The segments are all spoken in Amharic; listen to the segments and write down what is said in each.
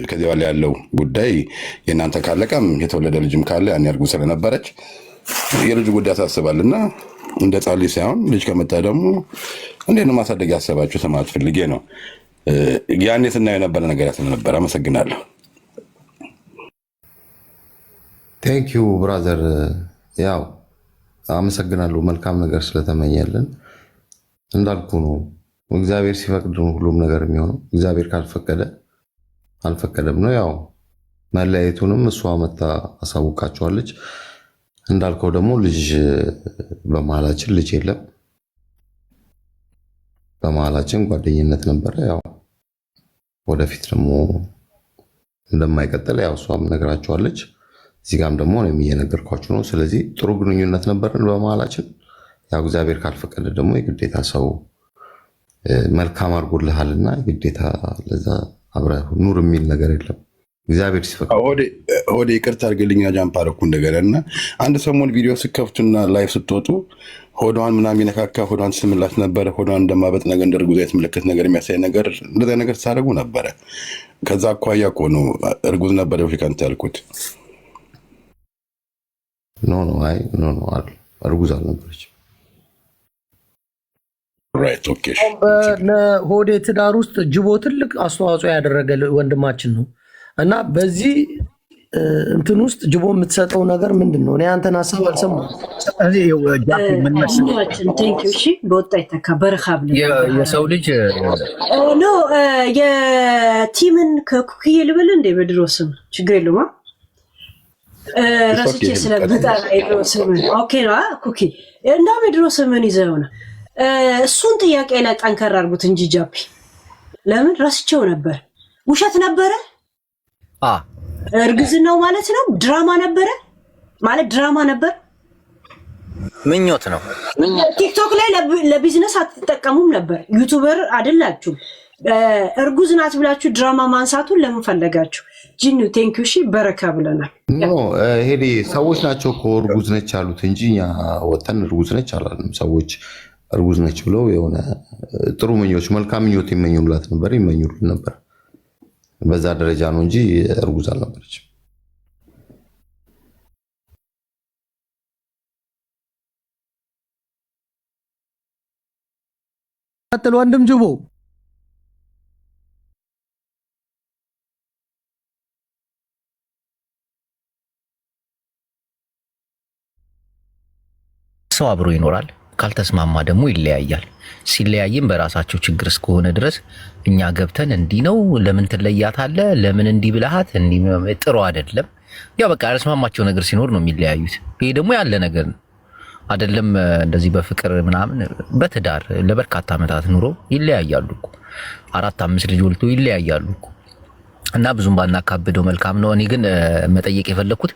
ከዚህ በኋላ ያለው ጉዳይ የእናንተ ካለቀም የተወለደ ልጅም ካለ ያን ያርጉ ስለነበረች የልጁ ጉዳይ ያሳስባልና እንደ ጻሊ ሳይሆን ልጅ ከመጣ ደግሞ እንዴት ነው ማሳደግ ያሰባችሁ ሰማት ፈልጌ ነው። ያኔ ስናየው የነበረ ነገር ስለነበረ አመሰግናለሁ። ቴንክ ዩ ብራዘር። ያው አመሰግናለሁ መልካም ነገር ስለተመኘልን። እንዳልኩ ነው እግዚአብሔር ሲፈቅድ ነው ሁሉም ነገር የሚሆነው። እግዚአብሔር ካልፈቀደ አልፈቀደም ነው። ያው መለያየቱንም እሷ መታ አሳውቃቸዋለች። እንዳልከው ደግሞ ልጅ በመሀላችን ልጅ የለም። በመሀላችን ጓደኝነት ነበረ። ያው ወደፊት ደግሞ እንደማይቀጥል ያው እሷም ነግራቸዋለች። እዚህ ጋም ደግሞ እኔም እየነገርኳችሁ ነው። ስለዚህ ጥሩ ግንኙነት ነበረን በመሀላችን። ያው እግዚአብሔር ካልፈቀደ ደግሞ የግዴታ ሰው መልካም አድርጎልሃልና የግዴታ ለዛ አብረህ ኑር የሚል ነገር የለም። እግዚአብሔር ሲፈቅድ ሆዴ ይቅርታ አድርግልኛ ጃምፕ አደረኩ እንደገና እና አንድ ሰሞን ቪዲዮ ስከፍቱና ላይፍ ስትወጡ ሆዷን ምናምን የነካካ ሆዷን ስምላት ነበረ። ሆዷን እንደማበጥ ነገር እንደ እርጉዝ አይነት ምልክት ነገር የሚያሳይ ነገር እንደዛ ነገር ሳደርጉ ነበረ። ከዛ አኳያ እኮ ነው እርጉዝ ነበረ ከአንተ ያልኩት። ኖ እርጉዝ አልነበረች። በሆዴ ትዳር ውስጥ ጅቦ ትልቅ አስተዋጽኦ ያደረገ ወንድማችን ነው እና በዚህ እንትን ውስጥ ጅቦ የምትሰጠው ነገር ምንድን ነው? እኔ አንተን ሀሳብ አልሰማሁም። በወጣ ይተካበረካብ የሰው ልጅ ኖ የቲምን ከኩክዬ ልበል እንደ በድሮ ስም ችግር የለውም። ረስቼ ስለመጣ የድሮ ስም ኦኬ ነው ኩኪ እና በድሮ ስምን ይዘው ነው። እሱን ጥያቄ ላይ ጠንከር አድርጉት እንጂ ጃፒ ለምን ረስቼው ነበር። ውሸት ነበረ እርግዝናው ማለት ነው። ድራማ ነበረ ማለት ድራማ ነበር። ምኞት ነው። ቲክቶክ ላይ ለቢዝነስ አትጠቀሙም ነበር። ዩቲዩበር አይደላችሁ። እርጉዝ ናት ብላችሁ ድራማ ማንሳቱን ለምን ፈለጋችሁ? ጂኑ ቴንኪው እሺ በረካ ብለናል። ሄዲ ሰዎች ናቸው እኮ እርጉዝ ነች አሉት እንጂ እኛ ወተን እርጉዝ ነች አላለም። ሰዎች እርጉዝ ነች ብለው የሆነ ጥሩ ምኞች መልካም ምኞት ይመኙላት ነበር፣ ይመኙልን ነበር። በዛ ደረጃ ነው እንጂ እርጉዝ አልነበረች። ቀጥል ወንድም ጅቦ። ሰው አብሮ ይኖራል፣ ካልተስማማ ደግሞ ይለያያል። ሲለያይም በራሳቸው ችግር እስከሆነ ድረስ እኛ ገብተን እንዲህ ነው ለምን ትለያታለህ፣ ለምን እንዲህ ብለሃት እንዲህ ጥሩ አይደለም። ያው በቃ ያልተስማማቸው ነገር ሲኖር ነው የሚለያዩት። ይሄ ደግሞ ያለ ነገር ነው አይደለም። እንደዚህ በፍቅር ምናምን በትዳር ለበርካታ ዓመታት ኑሮ ይለያያሉ እኮ 4-5 ልጅ ወልቶ ይለያያሉ እኮ እና ብዙም ባናካብደው መልካም ነው። እኔ ግን መጠየቅ የፈለኩት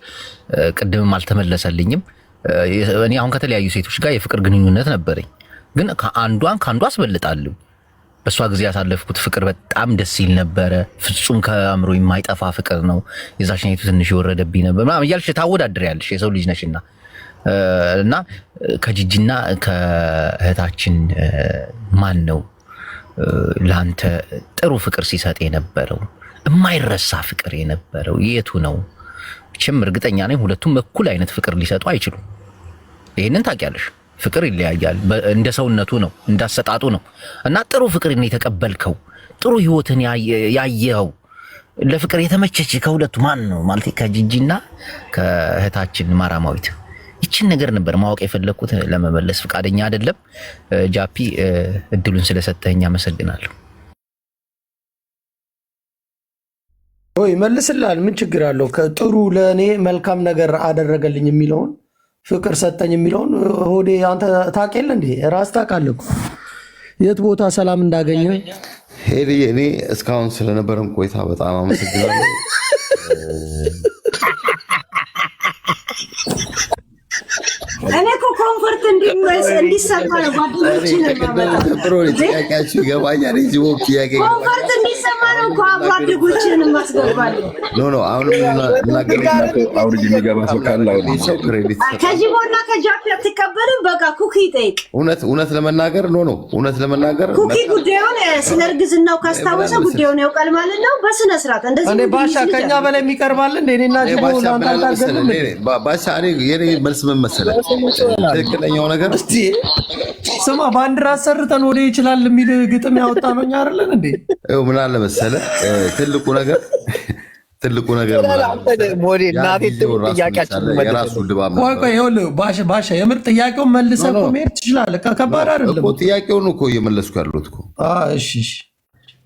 ቅድምም አልተመለሰልኝም። እኔ አሁን ከተለያዩ ሴቶች ጋር የፍቅር ግንኙነት ነበረኝ፣ ግን ከአንዱ አስበልጣለሁ። በሷ ጊዜ ያሳለፍኩት ፍቅር በጣም ደስ ይል ነበረ። ፍጹም ከአእምሮ የማይጠፋ ፍቅር ነው። የዛችኛይቱ ትንሽ የወረደብኝ ነበር ምናምን እያልሽ ታወዳድሪያለሽ። የሰው ልጅ ነሽና እና ከጂጂና ከእህታችን ማን ነው ለአንተ ጥሩ ፍቅር ሲሰጥ የነበረው የማይረሳ ፍቅር የነበረው የቱ ነው? እችም እርግጠኛ ነኝ ሁለቱም እኩል አይነት ፍቅር ሊሰጡ አይችሉም። ይሄንን ታውቂያለሽ። ፍቅር ይለያያል፣ እንደ ሰውነቱ ነው፣ እንዳሰጣጡ ነው። እና ጥሩ ፍቅርን የተቀበልከው ጥሩ ህይወትን ያየኸው ለፍቅር የተመቸች ከሁለቱ ማን ነው? ማለት ከጂጂና ከእህታችን ማራማዊት። ይችን ነገር ነበር ማወቅ የፈለኩት። ለመመለስ ፍቃደኛ አይደለም። ጃፒ እድሉን ስለሰጠኝ አመሰግናለሁ። ወይ መልስላል። ምን ችግር አለው? ከጥሩ ለእኔ መልካም ነገር አደረገልኝ የሚለውን ፍቅር ሰጠኝ የሚለውን ሆዴ አንተ ታውቅ የለ እንዴ? ራስ ታውቃለህ የት ቦታ ሰላም እንዳገኘ። ሄዲ እኔ እስካሁን ስለነበረን ቆይታ በጣም አመሰግናለሁ። እኔ እኮ ኮምፎርት እንዲሰማ ነው ጓደኞችን ጥያቄያችሁ ይገባኛል። ኮምፎርት እንዲሰማ ነው እኮ አብሮ አደጎችን ማስገባለሁ። ኖ አሁን አውርጅ የሚገባ ሰው ካለ ሰው ክሬዲት ከዚህ በኋላ ከጃፒ አትቀበልም። በቃ ኩኪ ጠይቅ። እውነት ለመናገር እውነት ለመናገር ኩኪ ጉዳዩን ስለ እርግዝናው ካስታወሰ ጉዳዩን ያውቃል ማለት ነው። በስነ ስርዓት እንደዚህ እኔ ባሻ ከኛ በላይ የሚቀርባል እንደ እኔና ጅቦ ባሻ የኔ መልስ ምን መሰለህ? ትክክለኛው ነገር ስማ ባንዲራ አሰርተን ወደ ይችላል የሚል ግጥም ያወጣ ነው እኛ አይደለን እንዴ? ምን አለ መሰለህ ትልቁ ነገር ባሻ የምር ጥያቄውን መልሰህ እኮ መሄድ ትችላለህ። ከባድ አይደለም እኮ ጥያቄውን እኮ እየመለስኩ ያለሁት እኮ። እሺ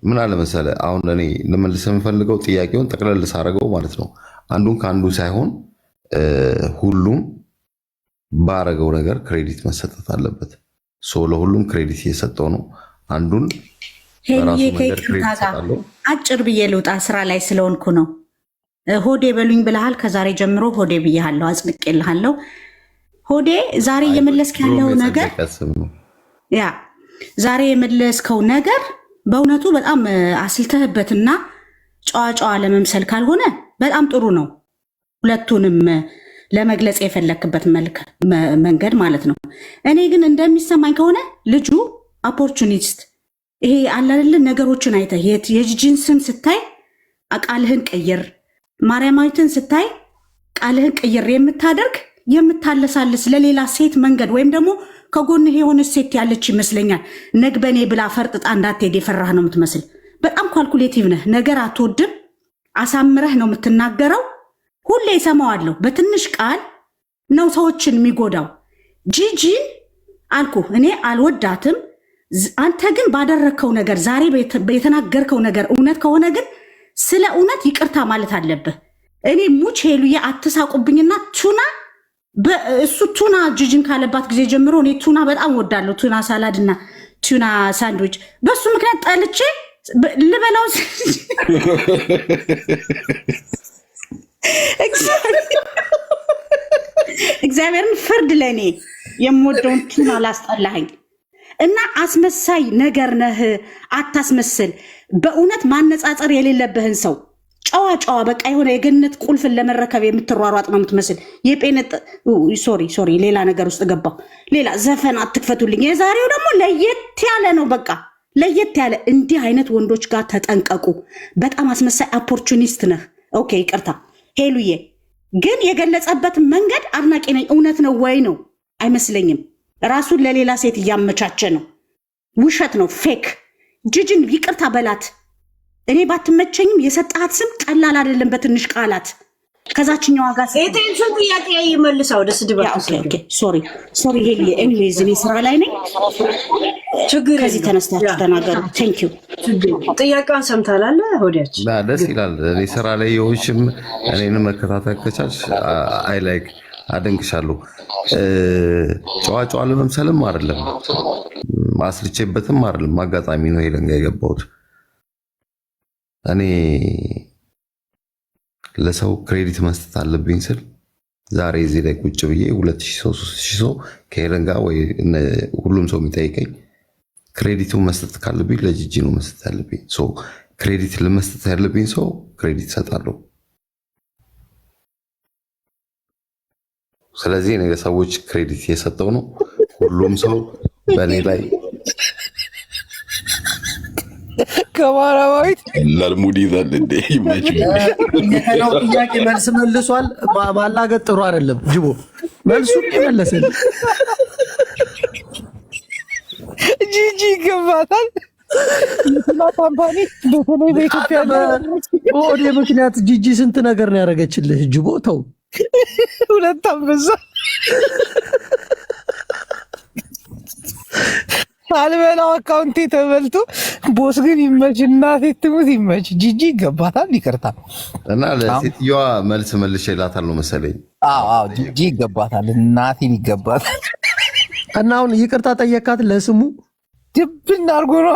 ምን አለ መሰለህ አሁን እኔ ልመልስ የምፈልገው ጥያቄውን ጠቅለል ሳደርገው ማለት ነው አንዱን ከአንዱ ሳይሆን ሁሉም ባረገው ነገር ክሬዲት መሰጠት አለበት። ለሁሉም ክሬዲት እየሰጠው ነው። አንዱን በራሱ መንገድ ክሬዲት ሰጣለሁ። አጭር ብዬ ልውጣ ስራ ላይ ስለሆንኩ ነው። ሆዴ በሉኝ ብለሃል። ከዛሬ ጀምሮ ሆዴ ብያለሁ፣ አጽድቄልሃለሁ። ሆዴ ዛሬ እየመለስክ ያለው ነገር ዛሬ የመለስከው ነገር በእውነቱ በጣም አስልተህበትና ጨዋ ለመምሰል ካልሆነ በጣም ጥሩ ነው። ሁለቱንም ለመግለጽ የፈለክበት መንገድ ማለት ነው። እኔ ግን እንደሚሰማኝ ከሆነ ልጁ ኦፖርቹኒስት ይሄ አላለ ነገሮችን አይተህ የጂጂን ስም ስታይ ቃልህን ቀይር፣ ማርያማዊትን ስታይ ቃልህን ቀይር የምታደርግ የምታለሳልስ ለሌላ ሴት መንገድ ወይም ደግሞ ከጎንህ የሆነ ሴት ያለች ይመስለኛል። ነግበኔ ብላ ፈርጥጣ እንዳትሄድ የፈራህ ነው የምትመስል። በጣም ካልኩሌቲቭ ነህ። ነገር አትወድም፣ አሳምረህ ነው የምትናገረው። ሁሌ እሰማዋለሁ። በትንሽ ቃል ነው ሰዎችን የሚጎዳው። ጂጂን አልኩ እኔ አልወዳትም። አንተ ግን ባደረግከው ነገር ዛሬ የተናገርከው ነገር እውነት ከሆነ ግን ስለ እውነት ይቅርታ ማለት አለብህ። እኔ ሙች ሄሉዬ አትሳቁብኝና እሱ ቱና ጂጂን ካለባት ጊዜ ጀምሮ እኔ ቱና በጣም ወዳለሁ። ቱና ሳላድና ቱና ሳንድዊች በሱ ምክንያት ጠልቼ ልበላው እግዚአብሔርን ፍርድ ለእኔ የምወደውን ቱና ላስጠላኸኝ እና አስመሳይ ነገር ነህ። አታስመስል። በእውነት ማነጻጸር የሌለብህን ሰው ጨዋ በቃ የሆነ የገነት ቁልፍን ለመረከብ የምትሯሯጥ ነው የምትመስል። የጴነጥ ሶሪ ሌላ ነገር ውስጥ ገባሁ። ሌላ ዘፈን አትክፈቱልኝ። የዛሬው ደግሞ ለየት ያለ ነው። በቃ ለየት ያለ። እንዲህ አይነት ወንዶች ጋር ተጠንቀቁ። በጣም አስመሳይ ኦፖርቹኒስት ነህ። ኦኬ ይቅርታ ሄሉዬ። ግን የገለጸበት መንገድ አድናቂ ነኝ። እውነት ነው ወይ ነው? አይመስለኝም። ራሱን ለሌላ ሴት እያመቻቸ ነው። ውሸት ነው፣ ፌክ። ጂጂን ይቅርታ በላት። እኔ ባትመቸኝም የሰጣት ስም ቀላል አይደለም። በትንሽ ቃላት ከዛችኛዋ ጋር ኤቴንሽን ጥያቄ ይመልሳው ደስ ድባል። ሶሪ ሄሉዬ። ኤኒዌይዝ እኔ ስራ ላይ ነኝ። ችግር ከዚህ ተነስታችሁ ተናገሩ። ቴንክ ዩ። ጥያቄዋን ሰምታላለ ሆዲያችን ደስ ይላል። እኔ ስራ ላይ የሆንሽም እኔን መከታተል ከቻልሽ አይ ላይክ አደንቅሻለሁ። ጨዋ ለመምሰልም አይደለም ማስልቼበትም አይደለም። አጋጣሚ ነው ሄለን ጋር የገባሁት። እኔ ለሰው ክሬዲት መስጠት አለብኝ ስል ዛሬ እዚህ ላይ ቁጭ ብዬ 2000 ሰው ከሄለን ጋር ወይ ሁሉም ሰው የሚጠይቀኝ ክሬዲቱ መስጠት ካለብኝ ለጂጂ ነው መስጠት ያለብኝ። ክሬዲት ለመስጠት ያለብኝ ሰው ክሬዲት ሰጣለሁ። ስለዚህ እኔ ለሰዎች ክሬዲት እየሰጠው ነው። ሁሉም ሰው በእኔ ላይ ከማራማዊት ላልሙድ ይዛል እንዴ ነው ጥያቄ መልስ መልሷል። ባላገጥ ጥሩ አይደለም። ጅቦ መልሱ ይመለሰል። ጂጂ ይገባታል። ካምፓኒ በተለይ በኢትዮጵያ ወደ ምክንያት ጂጂ ስንት ነገር ነው ያደረገችልህ። ጅቦ ተው። ሁለት አንበሳ አልበላው አካውንቴ ተበልቶ ቦስ ግን ይመች፣ እናቴ ትሙት ይመች። ጂጂ ይገባታል። ይቅርታ እና ለሴትዮዋ መልስ መልሼላታለሁ መሰለኝ። አዎ ጂጂ ይገባታል፣ እናቴን ይገባታል። እና አሁን ይቅርታ ጠየካት ለስሙ ድብን አድርጎ ነው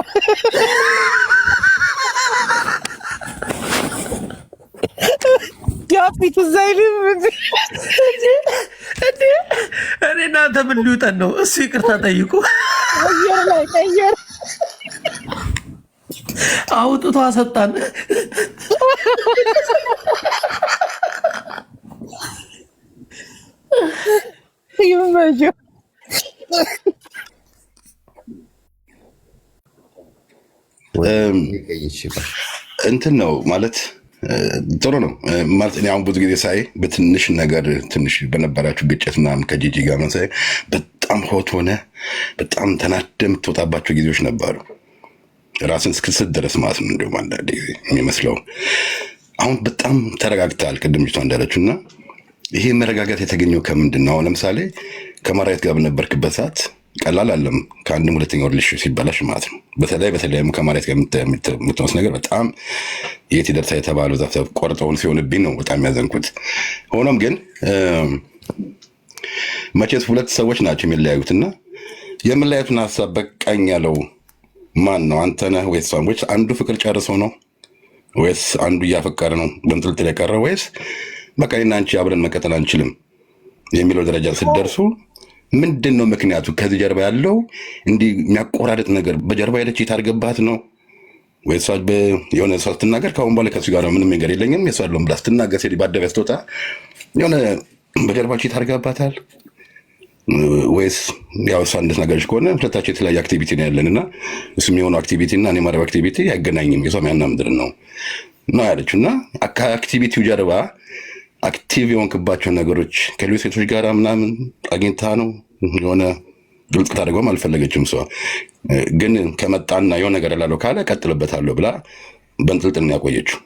ያፊት ዘይልም እንዴ እኔ እናንተ ምን ሊውጠን ነው? እሱ ይቅርታ ጠይቁ። አየር ላይ ቀየር አውጥቶ አሰጣን። ይመቸው እንትን ነው ማለት ጥሩ ነው ማለት እኔ አሁን ብዙ ጊዜ ሳይ በትንሽ ነገር ትንሽ በነበራችሁ ግጭት ምናምን ከጂጂ ጋር መሳይ በጣም ሆት ሆነ በጣም ተናደ የምትወጣባቸው ጊዜዎች ነበሩ። ራስን እስክስት ድረስ ማለት ነው። እንዲሁም አንዳንድ ጊዜ የሚመስለው አሁን በጣም ተረጋግተሃል። ቅድም ልጅቷ እንዳለችው እና ይሄ መረጋጋት የተገኘው ከምንድን ነው? አሁን ለምሳሌ ከማራየት ጋር በነበርክበት ሰዓት ቀላል አለም ከአንድም ሁለተኛው ልሽ ሲበላሽ ማለት ነው። በተለይም ከማራየት ጋር የምትወስ ነገር በጣም የት ይደርሳ የተባለው ዛፍ ቆርጠውን ሲሆንብኝ ነው በጣም ያዘንኩት። ሆኖም ግን መቼስ ሁለት ሰዎች ናቸው የሚለያዩት እና የመለያየቱን ሀሳብ በቃኝ ያለው ማን ነው? አንተ ነህ ወይስ ሰዎች? አንዱ ፍቅር ጨርሰው ነው ወይስ አንዱ እያፈቀረ ነው በንጥልጥል የቀረ ወይስ በቃ እኔና አንቺ አብረን መቀጠል አንችልም የሚለው ደረጃ ስትደርሱ ምንድን ነው ምክንያቱ? ከዚህ ጀርባ ያለው እንዲህ የሚያቆራርጥ ነገር በጀርባ ሄደች የታርገባት ነው ወይስ የሆነ ሰው ስትናገር ከአሁን በኋላ ከሱ ጋር ምንም ነገር የለኝም የሱ ያለውን ብላ ስትናገር ሴት በአደባባይ ስትወጣ የሆነ በጀርባቸው የታርጋባታል ወይስ ያው እሷ እንደተናገረች ከሆነ ሁለታቸው የተለያየ አክቲቪቲ ነው ያለን እና እሱ የሚሆነው አክቲቪቲ እና እኔ ማድረግ አክቲቪቲ አይገናኝም የሰማያና ምድር ነው ያለችው እና አክቲቪቲው ጀርባ አክቲቭ የሆንክባቸው ነገሮች ከሌሎች ሴቶች ጋር ምናምን አግኝታ ነው የሆነ ግልጽ ታደርገውም አልፈለገችም። እሷ ግን ከመጣና የሆነ ነገር ላለው ካለ ቀጥልበታለሁ ብላ በንጥልጥል ነው ያቆየችው።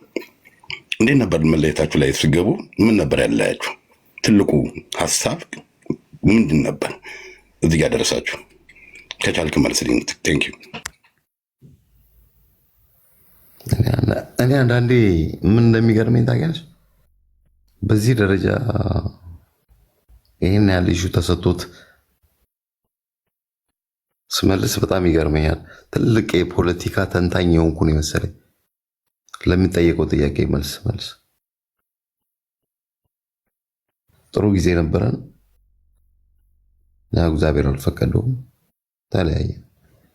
እንዴት ነበር መለየታችሁ ላይ ስገቡ? ምን ነበር ያለያችሁ? ትልቁ ሀሳብ ምንድን ነበር እዚህ ጋር ደረሳችሁ? ከቻልክ መልስልኝ። ቴንክ ዩ። እኔ አንዳንዴ ምን እንደሚገርመኝ ታውቂያለሽ? በዚህ ደረጃ ይህን ያህል ኢሹ ተሰጥቶት ስመልስ በጣም ይገርመኛል። ትልቅ የፖለቲካ ተንታኝ የሆንኩ ነው የመሰለኝ። ለሚጠየቀው ጥያቄ መልስ ጥሩ ጊዜ ነበረን። ያው እግዚአብሔር አልፈቀደውም፣ ተለያየ።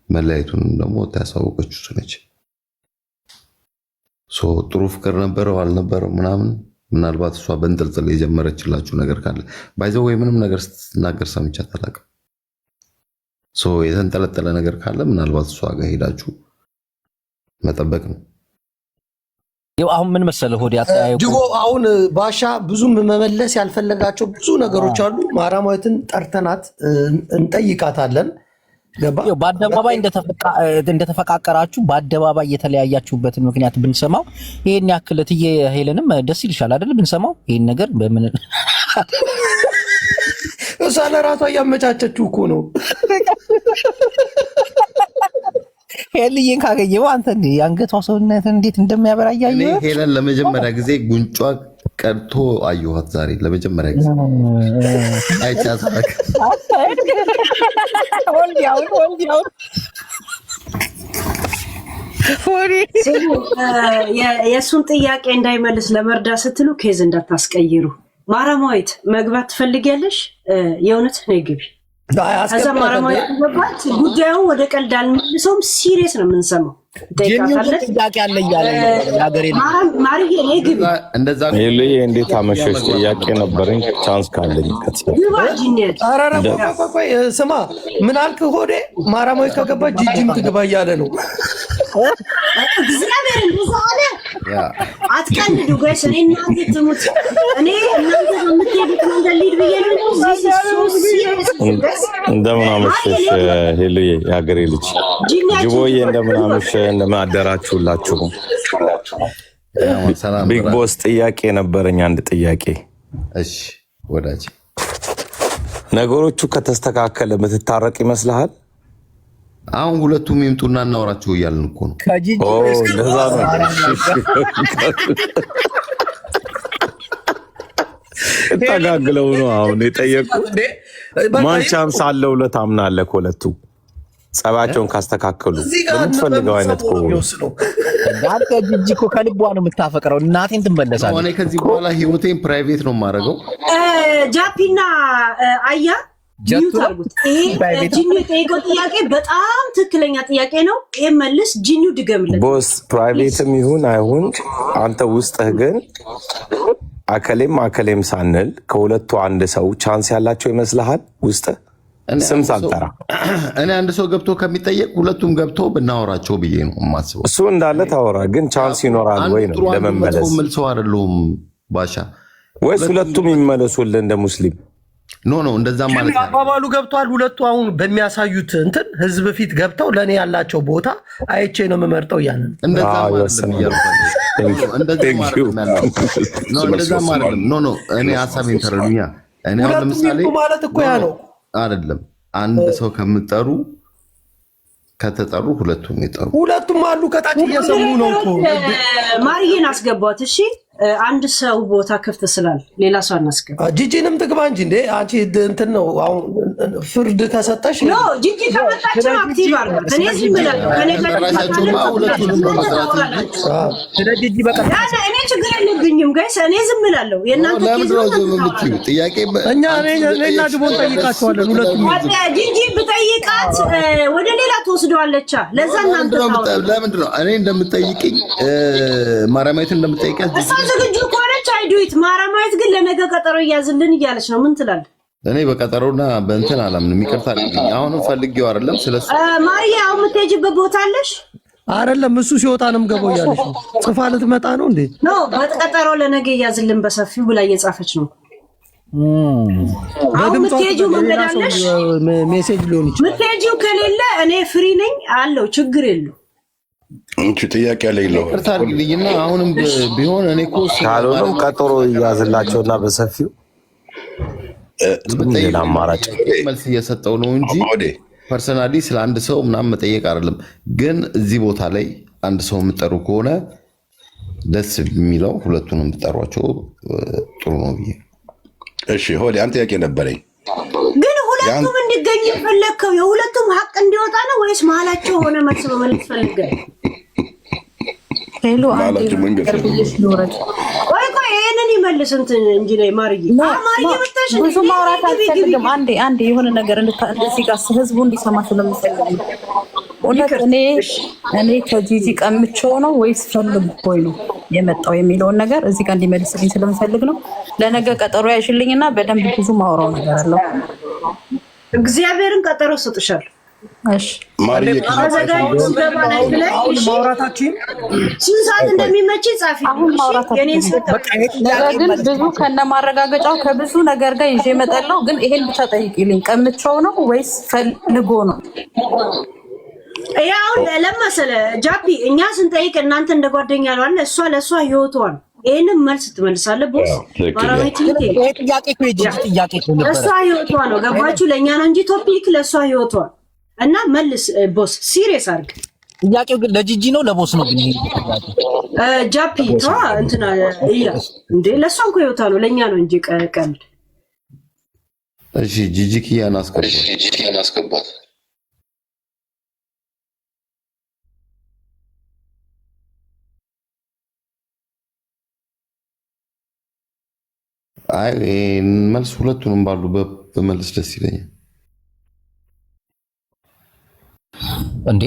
መለያየቱንም ደግሞ ታሳወቀችው እሱ ነች። ጥሩ ፍቅር ነበረው አልነበረው ምናምን ምናልባት እሷ በእንጥልጥል የጀመረችላችሁ ነገር ካለ ባይዘው ወይ ምንም ነገር ስትናገር ሰምቻት አላውቅም። የተንጠለጠለ ነገር ካለ ምናልባት እሷ ጋር ሄዳችሁ መጠበቅ ነው። አሁን ምን መሰለህ ሆዴ አጠያየቁ ድቦ አሁን ባሻ ብዙም መመለስ ያልፈለጋቸው ብዙ ነገሮች አሉ። ማራማዊትን ጠርተናት እንጠይቃታለን። ገባ? በአደባባይ እንደተፈቃቀራችሁ በአደባባይ የተለያያችሁበትን ምክንያት ብንሰማው ይሄን ያክል እትዬ ሄለንም ደስ ይልሻል አይደል? ብንሰማው ይሄን ነገር በምን እሷ ለራሷ እያመቻቸችው እኮ ነው። ሄልዬን ካገኘው አንተ የአንገቷ ሰውነት እንዴት እንደሚያበራ እያየህ። ሄለን ለመጀመሪያ ጊዜ ጉንጯ ቀድቶ አየኋት ዛሬ ለመጀመሪያ ጊዜ አይቻታለሁ። የእሱን ጥያቄ እንዳይመልስ ለመርዳት ስትሉ ኬዝ እንዳታስቀይሩ። ማራማዊት መግባት ትፈልጊያለሽ? የእውነት ነው ግቢ። ከዛ ማራማዊት ገባት። ጉዳዩን ወደ ቀልድ አልመልሰውም፣ ሲሪየስ ነው የምንሰማው። ጥያቄ አለ እያለ ማርዬ ነይ ግቢ። ሄልዬ እንዴት አመሸሽ? ጥያቄ ነበረኝ ቻንስ ካለኝ ስማ፣ ምን አልክ ሆዴ? ማራማዊት ከገባች ጂጂም ትግባ እያለ ነው። እግዚአብሔር እንደዛ አለ። አትቀልዱ ጋይስ። እኔ እናንተ ትሙት፣ እኔ እናንተ በምትሄዱት መንገድ ልሂድ ብዬ ነው። እንደምን አመሸሽ ሄልዬ፣ የሀገሬ ልጅ ጅቦዬ፣ እንደምን አመሸሽ፣ እንደምን አደራችሁላችሁ። ቢግ ቦስ ጥያቄ ነበረኝ፣ አንድ ጥያቄ። እሺ ወዳጅ፣ ነገሮቹ ከተስተካከለ የምትታረቅ ይመስልሃል? አሁን ሁለቱም ይምጡና እናወራቸው እያልን እኮ ነው። እንደዛ ነው። ተጋግለው ነው አሁን የጠየቁት። ማን ቻንስ አለው ለታምናለህ? ከሁለቱ ጸባቸውን ካስተካከሉ የምትፈልገው አይነት ከሆነ አንተ ጂጂ እኮ ከልቧ ነው የምታፈቅረው። እናቴን ትመለሳለህ። እኔ ከዚህ በኋላ ህይወቴን ፕራይቬት ነው የማደርገው። ጃፒና አያ ጂኒው ታርጉት። ይሄ ጂኒው የጠየቀው ጥያቄ በጣም ትክክለኛ ጥያቄ ነው። ይሄ መልስ ጂኒው ድገምለት። ቦስ ፕራይቬትም ይሁን አይሁን አንተ ውስጥህ ግን አከሌም ሳንል ከሁለቱ አንድ ሰው ቻንስ ያላቸው ይመስልሃል? ውስጥህ ስም ሳልጠራ እኔ አንድ ሰው ገብቶ ከሚጠየቅ ሁለቱም ገብቶ ብናወራቸው ብዬ ነው የማስበው። እሱ እንዳለ ታወራ፣ ግን ቻንስ ይኖራል ወይ ነው ለመመለስ። መልሰው አይደለሁም ባሻ፣ ወይስ ሁለቱም ይመለሱልን እንደ ሙስሊም? ኖ እንደዛ ማለት ነው። አባባሉ ገብቷል። ሁለቱ አሁን በሚያሳዩት እንትን ህዝብ ፊት ገብተው ለእኔ ያላቸው ቦታ አይቼ ነው የምመርጠው። ያንን እንደዛ ማለት ነው። እኔ ሀሳቤን ተረዱኛ። እኔ አሁን ለምሳሌ ማለት እኮ ያ ነው አይደለም። አንድ ሰው ከምጠሩ ከተጠሩ ሁለቱም ይጠሩ። ሁለቱም አሉ ከታች እየሰሙ ነው እኮ። ማርዬን አስገቧት እሺ። አንድ ሰው ቦታ ክፍት ስላል ሌላ ሰው አናስገባ። ጂጂንም ትግባ እንጂ እንዴ አንቺ እንትን ነው አሁን ፍርድ ከሰጠሽ ኖ ጂጂ ከመጣች አክቲቭ አድርጋ እኔ ዝም ብላለሁ። ከኔ ጋር ስለ ጂጂ በቃ እኔ ችግር የለብኝም ጋይስ፣ እኔ ዝም ብላለሁ። የእናንተ ጥያቄ እኛ እኔና ድቦን ጠይቃቸዋለን። ሁለቱም ጂጂ ብጠይቃት ወደ ሌላ ትወስደዋለች። ለዛ እናንተ ለምንድን ነው እኔ እንደምጠይቅኝ ማርያማዊት እንደምጠይቃት ዝግጁ ከሆነች አይዱት። ማርያማዊት ግን ለነገ ቀጠሮ እያዝልን እያለች ነው። ምን ትላለህ? እኔ በቀጠሮና በእንትን አላምንም። ይቅርታ አሁንም ፈልጌው አይደለም። ስለሱ ማርያ አሁን የምትሄጂበት ቦታ አለሽ አይደለም? እሱ ሲወጣ ነው የምገባው እያለች ነው። ጽፋ ልትመጣ ነው እንዴ? ኖ በቀጠሮ ለነገ እያዝልን በሰፊው ብላ እየጻፈች ነው። አሁን የምትሄጂው መንገድ አለሽ? ሜሴጅ ሊሆን ይችላል። የምትሄጂው ከሌለ እኔ ፍሪ ነኝ አለው። ችግር የለው። እንቺ ጥያቄ ላይ ነው ታርግልኝና አሁንም ቢሆን እኔ እኮ ካልሆነም ቀጠሮ እያዝላቸውና በሰፊው ሌላ አማራጭ መልስ እየሰጠው ነው እንጂ ፐርሰናሊ ስለ አንድ ሰው ምናምን መጠየቅ አይደለም። ግን እዚህ ቦታ ላይ አንድ ሰው የምጠሩ ከሆነ ደስ የሚለው ሁለቱንም የምጠሯቸው ጥሩ ነው ብዬ። እሺ ሆዴ አንድ ጥያቄ ነበረኝ። ግን ሁለቱም እንዲገኙ የፈለግከው የሁለቱም ሀቅ እንዲወጣ ነው ወይስ መሀላቸው ሆነ መልስ በመልስ ፈልገህ? ሄሎ አንዴ መንገር ብዬሽ ልወረድ። ቆይ ይሄንን ይመልስ እንትን እንጂ ላይ ማርዬ ብታሽ ብዙ ማውራት አልፈልግም። አንዴ የሆነ ነገር እንደዚህ ጋር ህዝቡ እንዲሰማ ስለምፈልግ ነው። እውነት እኔ ከጂጂ ቀምቼው ነው ወይስ ፈልጎኝ ነው የመጣው የሚለውን ነገር እዚህ ጋር እንዲመልስልኝ ስለምፈልግ ነው። ለነገ ቀጠሮ ያሽልኝና በደንብ ብዙ ማውራው ነገር አለው። እግዚአብሔርን ቀጠሮ ሰጥሻለሁ። እሺ ማርዬ ማውራታችን ስንት ሰዓት እንደሚመች ጻፊ። ግን ብዙ ከነማረጋገጫው ከብዙ ነገር ጋር ይዤ እመጣለሁ። ግን ይሄን ብቻ ጠይቂልኝ፣ ቀምቼው ነው ወይስ ፈልጎ ነው? ያው ለማሰለ ጃፒ እኛ ስንጠይቅ እናንተ እንደ ጓደኛ ነው አለ። እሷ ለእሷ ህይወቷን ይሄንን መልስ ትመልሳለህ ቦስ። ማራዊት ጥያቄ ለእሷ ህይወቷ ነው። ገባችሁ? ለእኛ ነው እንጂ ቶፒክ ለእሷ ህይወቷ እና መልስ ቦስ። ሲሪየስ አድርግ። ጥያቄው ግን ለጂጂ ነው ለቦስ ነው? ግን ጃፒ ተዋ እንትና እያ እንዴ ለእሷ እንኳ ህይወቷ ነው፣ ለእኛ ነው እንጂ ቀልድ። እሺ ጂጂ ኪያን አስገባት። አይ መልስ ሁለቱንም ባሉ በመልስ ደስ ይለኛል። እንዴ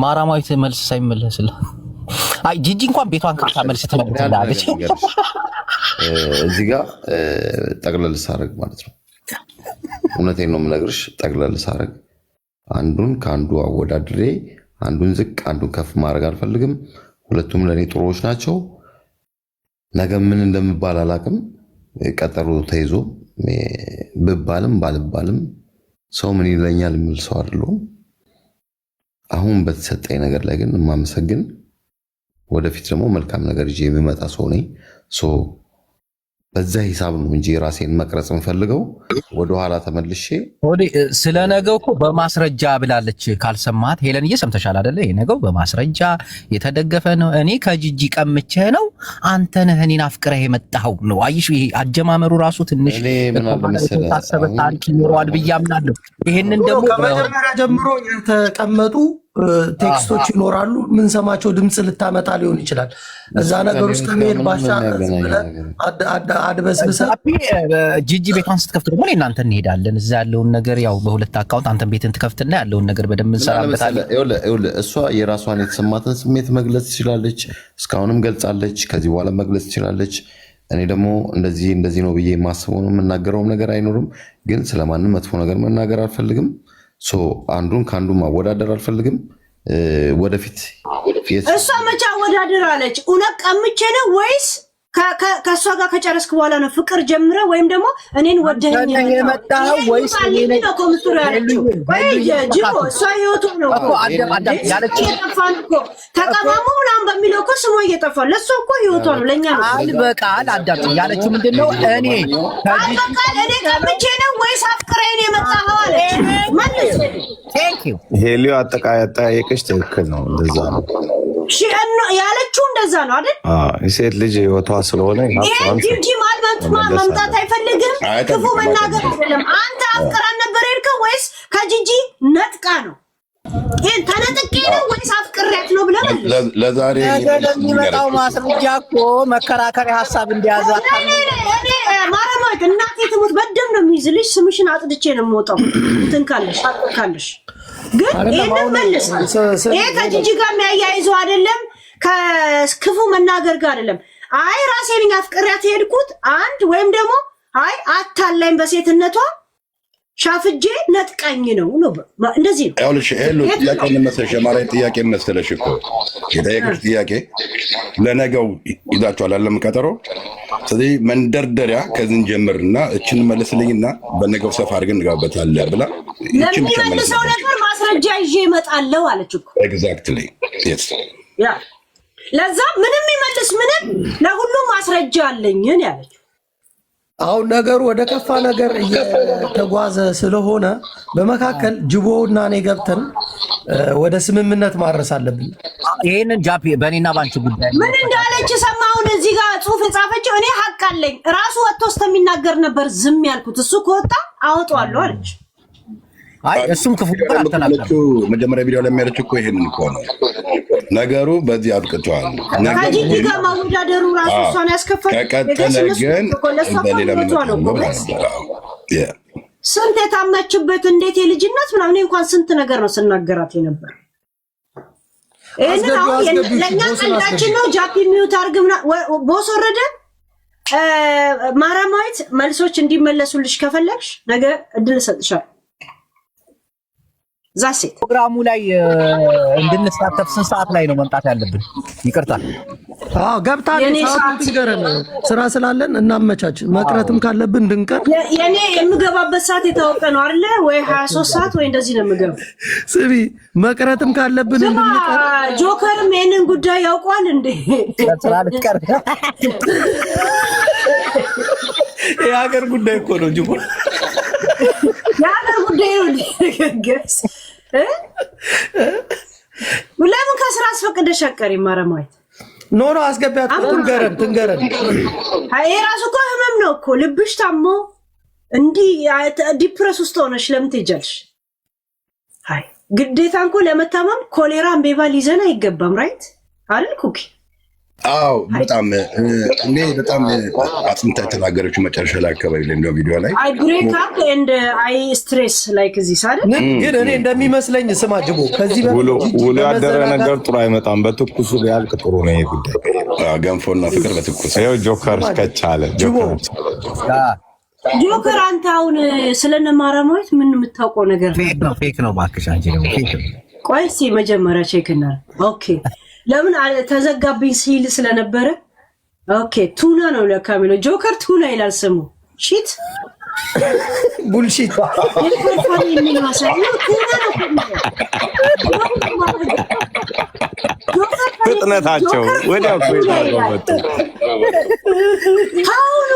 ማራማዊት መልስ ሳይመለስልህ አይ ጂጂ እንኳን ቤቷን ከፍታ መልስ ትመልስልሃለች። እዚህ ጋር ጠቅለል ሳረግ ማለት ነው። እውነቴን ነው የምነግርሽ። ጠቅለል ሳረግ አንዱን ከአንዱ አወዳድሬ አንዱን ዝቅ አንዱን ከፍ ማድረግ አልፈልግም። ሁለቱም ለእኔ ጥሩዎች ናቸው። ነገ ምን እንደምባል አላውቅም። ቀጠሮ ተይዞ ብባልም ባልባልም ሰው ምን ይለኛል የሚል ሰው አይደለሁም። አሁን በተሰጠኝ ነገር ላይ ግን የማመሰግን ወደፊት ደግሞ መልካም ነገር ይዤ የሚመጣ ሰው ነኝ። በዛ ሂሳብ ነው እንጂ ራሴን መቅረጽ እንፈልገው ወደኋላ ተመልሼ ስለ ነገው እኮ በማስረጃ ብላለች። ካልሰማት ሄለን እየሰምተሻል አይደለ? ይሄ ነገው በማስረጃ የተደገፈ ነው። እኔ ከጂጂ ቀምቼህ ነው አንተ ነህ እኔን አፍቅረህ የመጣኸው ነው። አይሽ ይሄ አጀማመሩ ራሱ ትንሽ ታሰበ ታሪክ ይኖረዋል ብዬ አምናለሁ። ይሄንን ደግሞ ከመጀመሪያ ጀምሮ የተቀመጡ ቴክስቶች ይኖራሉ። ምን ሰማቸው ድምፅ ልታመጣ ሊሆን ይችላል። እዛ ነገር ውስጥ ከመሄድ ባሻ አድበስብሰ ጂጂ ቤቷን ስትከፍት ደግሞ እናንተ እንሄዳለን። እዛ ያለውን ነገር ያው በሁለት አካውንት አንተን ቤትን ትከፍትና ያለውን ነገር በደንብ እንሰራበታለን። እሷ የራሷን የተሰማትን ስሜት መግለጽ ትችላለች። እስካሁንም ገልጻለች። ከዚህ በኋላ መግለጽ ትችላለች። እኔ ደግሞ እንደዚህ ነው ብዬ የማስበው ነው። የምናገረውም ነገር አይኖርም። ግን ስለማንም መጥፎ ነገር መናገር አልፈልግም። አንዱን ከአንዱ ማወዳደር አልፈልግም። ወደፊት እሷ መቼ አወዳደር አለች? እውነት ቀምቼ ነው ወይስ ከእሷ ጋር ከጨረስክ በኋላ ነው ፍቅር ጀምረ ወይም ደግሞ እኔን ወደኸኝ የመጣው ወይስ ነው ኮምስትሩ ያለችው? ወይ ጅሮ እሷ ህይወቱ ነው እኮ ያለችው እኮ ተቀማሙ ምናምን በሚለው እኮ ስሟ እየጠፋ ለእሷ እኮ ህይወቷ ነው። ለእኛ ነው ቃል በቃል አዳምጪ። ያለችው ምንድን ነው? እኔ ቀምቼ ነው ወይስ አፍቅረኝ ነው የመጣኸው አለች። መልስ ሄሊዮ አጠቃየቅሽ ትክክል ነው። እንደዛ ነው ያለችው እንደዛ ነው አይደል? የሴት ልጅ ህይወቷ ስለሆነ ጂጂ መምጣት አይፈልግም። ክፉ መናገር አይደለም። አንተ አፍቅራን ነበር የሄድከው ወይስ ከጂጂ ነጥቃ ነው? ይሄን ተነጥቄ ነው ወይስ አፍቅሬያት ነው ብለህ ለዛሬ የሚመጣው ማስረጃ እኮ መከራከሪያ ሀሳብ እንዲያዛ ማረማት እናቴ ትሙት በደም ነው የሚይዝልሽ። ስምሽን አጥድቼ ነው የምወጣው። እንትን ካለሽ ግን ይሄን መልስ። ይሄ ከጂጂ ጋር የሚያያይዘው አይደለም፣ ከክፉ መናገር ጋር አይደለም። አይ ራሴን አፍቅሬያት ሄድኩት አንድ ወይም ደግሞ አይ አታላይም በሴትነቷ ሻፍጄ ነጥቃኝ ነው እንደዚህ ነው። ያውልሽ ጥያቄ መሰለሽ የማርያም ጥያቄ መሰለሽ እኮ የጠየቅሽ ጥያቄ ለነገው ይዛችኋል አለም ቀጠሮ። ስለዚህ መንደርደሪያ ከዝን ጀምርና እችን መልስልኝና በነገው ሰፋ አድርገን እንጋበታለን ብላ ለሚመልሰው ነገር ማስረጃ ይዤ እመጣለሁ አለች እኮ። ኤግዛክትሊ ያ ለዛ ምንም ይመልስ ምንም ለሁሉም ማስረጃ አለኝ ያለች። አሁን ነገሩ ወደ ከፋ ነገር እየተጓዘ ስለሆነ በመካከል ጅቦና እኔ ገብተን ወደ ስምምነት ማድረስ አለብን። ይሄንን ጃፒ በእኔና ባንቺ ጉዳይ ምን እንዳለች ሰማሁን። እዚህ ጋር ጽሁፍ የጻፈችው እኔ ሀቅ አለኝ ራሱ ወጥቶ እስከሚናገር ነበር ዝም ያልኩት። እሱ ከወጣ አወጣዋለሁ አለች። አይ እሱም ክፉ ነገር አልተናገረም። መጀመሪያ ቪዲዮ ላይ የሚያለች እኮ ይሄንን እኮ ነው ነገሩ። በዚህ አብቅቷል። ከጂጂ ጋር ማወዳደሩ ራሱ እሷን ያስከፋል። ከቀጠለ ግን በሌላ ስንት የታመችበት እንዴት የልጅነት ምናምን እንኳን ስንት ነገር ነው ስናገራት የነበር። ይሄንን አሁን ለእኛ ቀልዳችን ነው። ጃፒ ሚዩት አድርግ ቦስ ወረደ። ማራማዊት መልሶች እንዲመለሱልሽ ከፈለግሽ ነገ እድል እሰጥሻለሁ። ዛሴት ፕሮግራሙ ላይ እንድንሳተፍ ስንት ሰዓት ላይ ነው መምጣት ያለብን? ይቅርታ ገብታለች። ሰዓት ይገረን ስራ ስላለን እናመቻች። መቅረትም ካለብን ድንቀር የኔ የምገባበት ሰዓት የታወቀ ነው አይደለ ወይ? 23 ሰዓት ወይ እንደዚህ ነው የምገባው። ስሚ መቅረትም ካለብን እንድንቀር። ጆከርም ይሄንን ጉዳይ ያውቋል እንዴ? ስራ ልትቀር የሀገር ጉዳይ እኮ ነው ጅቦ የሀገር ጉዳይ ነው። ገስ ለምን ከስራ አስፈቅደሽ አትቀሪም? ማረማዊት ኖ አስገቢያት። ትንገረን ይሄ ራሱ እኮ ህመም ነው እኮ። ልብሽ ታሞ እንዲህ ዲፕረስ ውስጥ ሆነሽ ለምን ትሄጃለሽ? አይ ግዴታ እንኮ ለመታመም ኮሌራ አምቤባ ሊዘን አይገባም። ራይት አይደል ኩኪ? አዎ በጣም እኔ በጣም አጥንታ የተናገረችው መጨረሻ ላይ አካባቢ ላይ እንደው ቪዲዮ ላይ አይ ብሬክ አፕ ኤንድ አይ ስትሬስ ላይክ ዚስ አይደል? ግን እኔ እንደሚመስለኝ ስማ ጅቦ ከዚህ ውሎ ያደረ ነገር ጥሩ አይመጣም። በትኩሱ ቢያልቅ ጥሩ ነው ይሄ ጉዳይ። ገንፎና ፍቅር በትኩሱ ይኸው ጆከር እስከቻለ ጆከር አንተ አሁን ስለነ ማራማዊት ምን የምታውቀው ነገር ፌክ ነው እባክሽ። አንቺ ደግሞ ፌክ ነው። ቆይ እስኪ መጀመሪያ ቼክ እናድርግ። ኦኬ ለምን ተዘጋብኝ ሲል ስለነበረ ኦኬ ቱና ነው ለካ የሚለው ጆከር ቱና ይላል ስሙ። ሺት ቡልሺት ፍጥነታቸው ወዲያው አሁኑ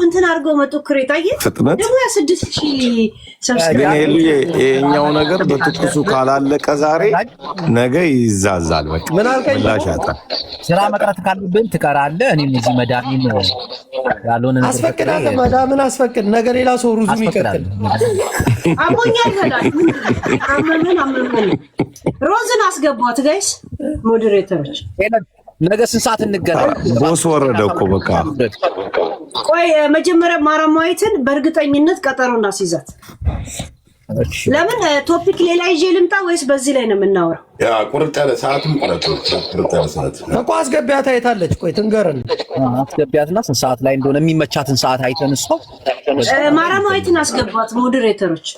እንትን አድርገው መጡ። ክሬታዬ ፍጥነት ደግሞ ያ 6000 ሰብስክራይብ ግን ይሄኛው ነገር በትኩሱ ካላለቀ ዛሬ ነገ ይዛዛል። በቃ ምላሽ ያጣል። ስራ መቅረት ካለብን ትቀራለህ። እኔም እዚህ መዳሜን ያልሆነ ነገር አስፈቅዳለሁ። መዳምን አስፈቅድ። ነገ ሌላ ሰው ሩዙም ይቀጥል። አሞኛል ይላል። አመመን ሮዝን አስገቧት ጋይስ ሞዴሬተሮች። ነገ ስንት ሰዓት እንገናኝ? ቦስ ወረደ እኮ በቃ። ቆይ መጀመሪያ ማራማዊትን በእርግጠኝነት ቀጠሮ እናስይዛት። ለምን ቶፒክ ሌላ ይዤ ልምጣ ወይስ በዚህ ላይ ነው የምናወራው? ያ ቁርጥ ያለ ሰዓትም ቁርጥ ያለ ሰዓት እኮ አስገቢያት አይታለች። ቆይ ትንገረን። አስገቢያትና ስንት ሰዓት ላይ እንደሆነ የሚመቻትን ሰዓት አይተን እሷ ማራማዊትን አስገቧት ሞዴሬተሮች።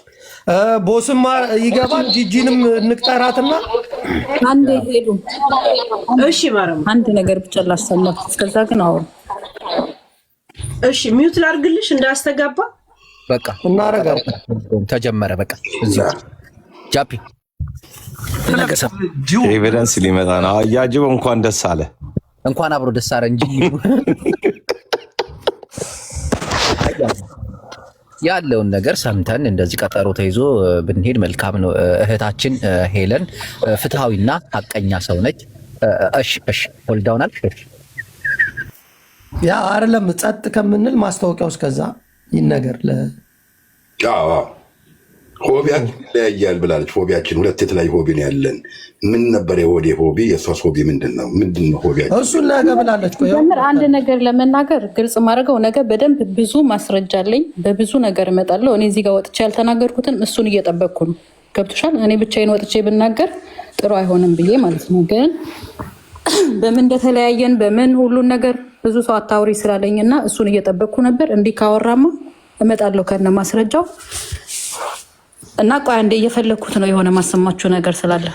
ቦስማ ይገባል። ጂጂንም እንቅጠራትና አንዴ ሄዱ። እሺ ማራማ አንድ ነገር ብቻ ላሰማት። እስከዛ ግን አሁን እሺ ሚውት ላድርግልሽ እንዳያስተጋባ። በቃ እናረጋለን። ተጀመረ። በቃ እዚህ ጃፒ ነገሰ ኤቪደንስ ሊመጣ ነው። አያጅብ እንኳን ደስ አለ። እንኳን አብሮ ደስ አለ እንጂ ያለውን ነገር ሰምተን እንደዚህ ቀጠሮ ተይዞ ብንሄድ መልካም ነው። እህታችን ሄለን ፍትሃዊና ሀቀኛ ሰው ነች። እሺ ሆልዳውናል። ያ አይደለም ጸጥ ከምንል ማስታወቂያው እስከዛ ይነገር ሆቢያችን ይለያያል ብላለች። ሆቢያችን ሁለት የተለያዩ ሆቢ ነው ያለን። ምን ነበር የሆዴ ሆቢ? የእሷስ ሆቢ ምንድን ነው ሆቢያችን? እሱን ነገ ብላለች። አንድ ነገር ለመናገር ግልጽ ማድረገው ነገ በደንብ ብዙ ማስረጃ አለኝ። በብዙ ነገር እመጣለሁ። እኔ እዚህ ጋር ወጥቼ ያልተናገርኩትን እሱን እየጠበቅኩ ነው። ገብቶሻል? እኔ ብቻዬን ወጥቼ ብናገር ጥሩ አይሆንም ብዬ ማለት ነው። ግን በምን እንደተለያየን በምን ሁሉን ነገር ብዙ ሰው አታውሪ ስላለኝ እና እሱን እየጠበቅኩ ነበር። እንዲህ ካወራማ እመጣለሁ ከነ ማስረጃው እና ቆይ አንዴ እየፈለግኩት ነው የሆነ ማሰማችሁ ነገር ስላለ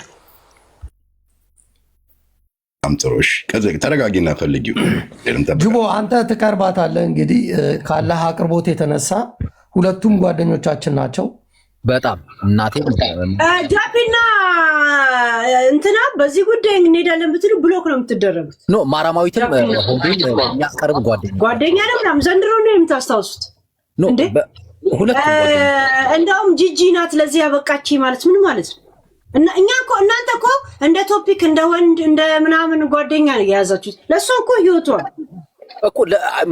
አምጥሮሽ ተረጋጊና ፈልጊው። ጅቦ አንተ ትቀርባታለህ እንግዲህ ካለህ አቅርቦት የተነሳ ሁለቱም ጓደኞቻችን ናቸው። በጣም እናቴ ጃፒና እንትና በዚህ ጉዳይ እንሄዳለን ብትሉ ብሎክ ነው የምትደረጉት። ኖ ማራማዊትም የሚያስቀርብ ጓደኛ ነው ምናምን ዘንድሮ ነው የምታስታውሱት እንዴ? እንደውም ጂጂ ናት ለዚህ ያበቃች ማለት ምን ማለት ነው? እኛ እኮ እናንተ እኮ እንደ ቶፒክ እንደ ወንድ እንደ ምናምን ጓደኛ ነው የያዛችሁት። ለእሷ እኮ ህይወቷል እኮ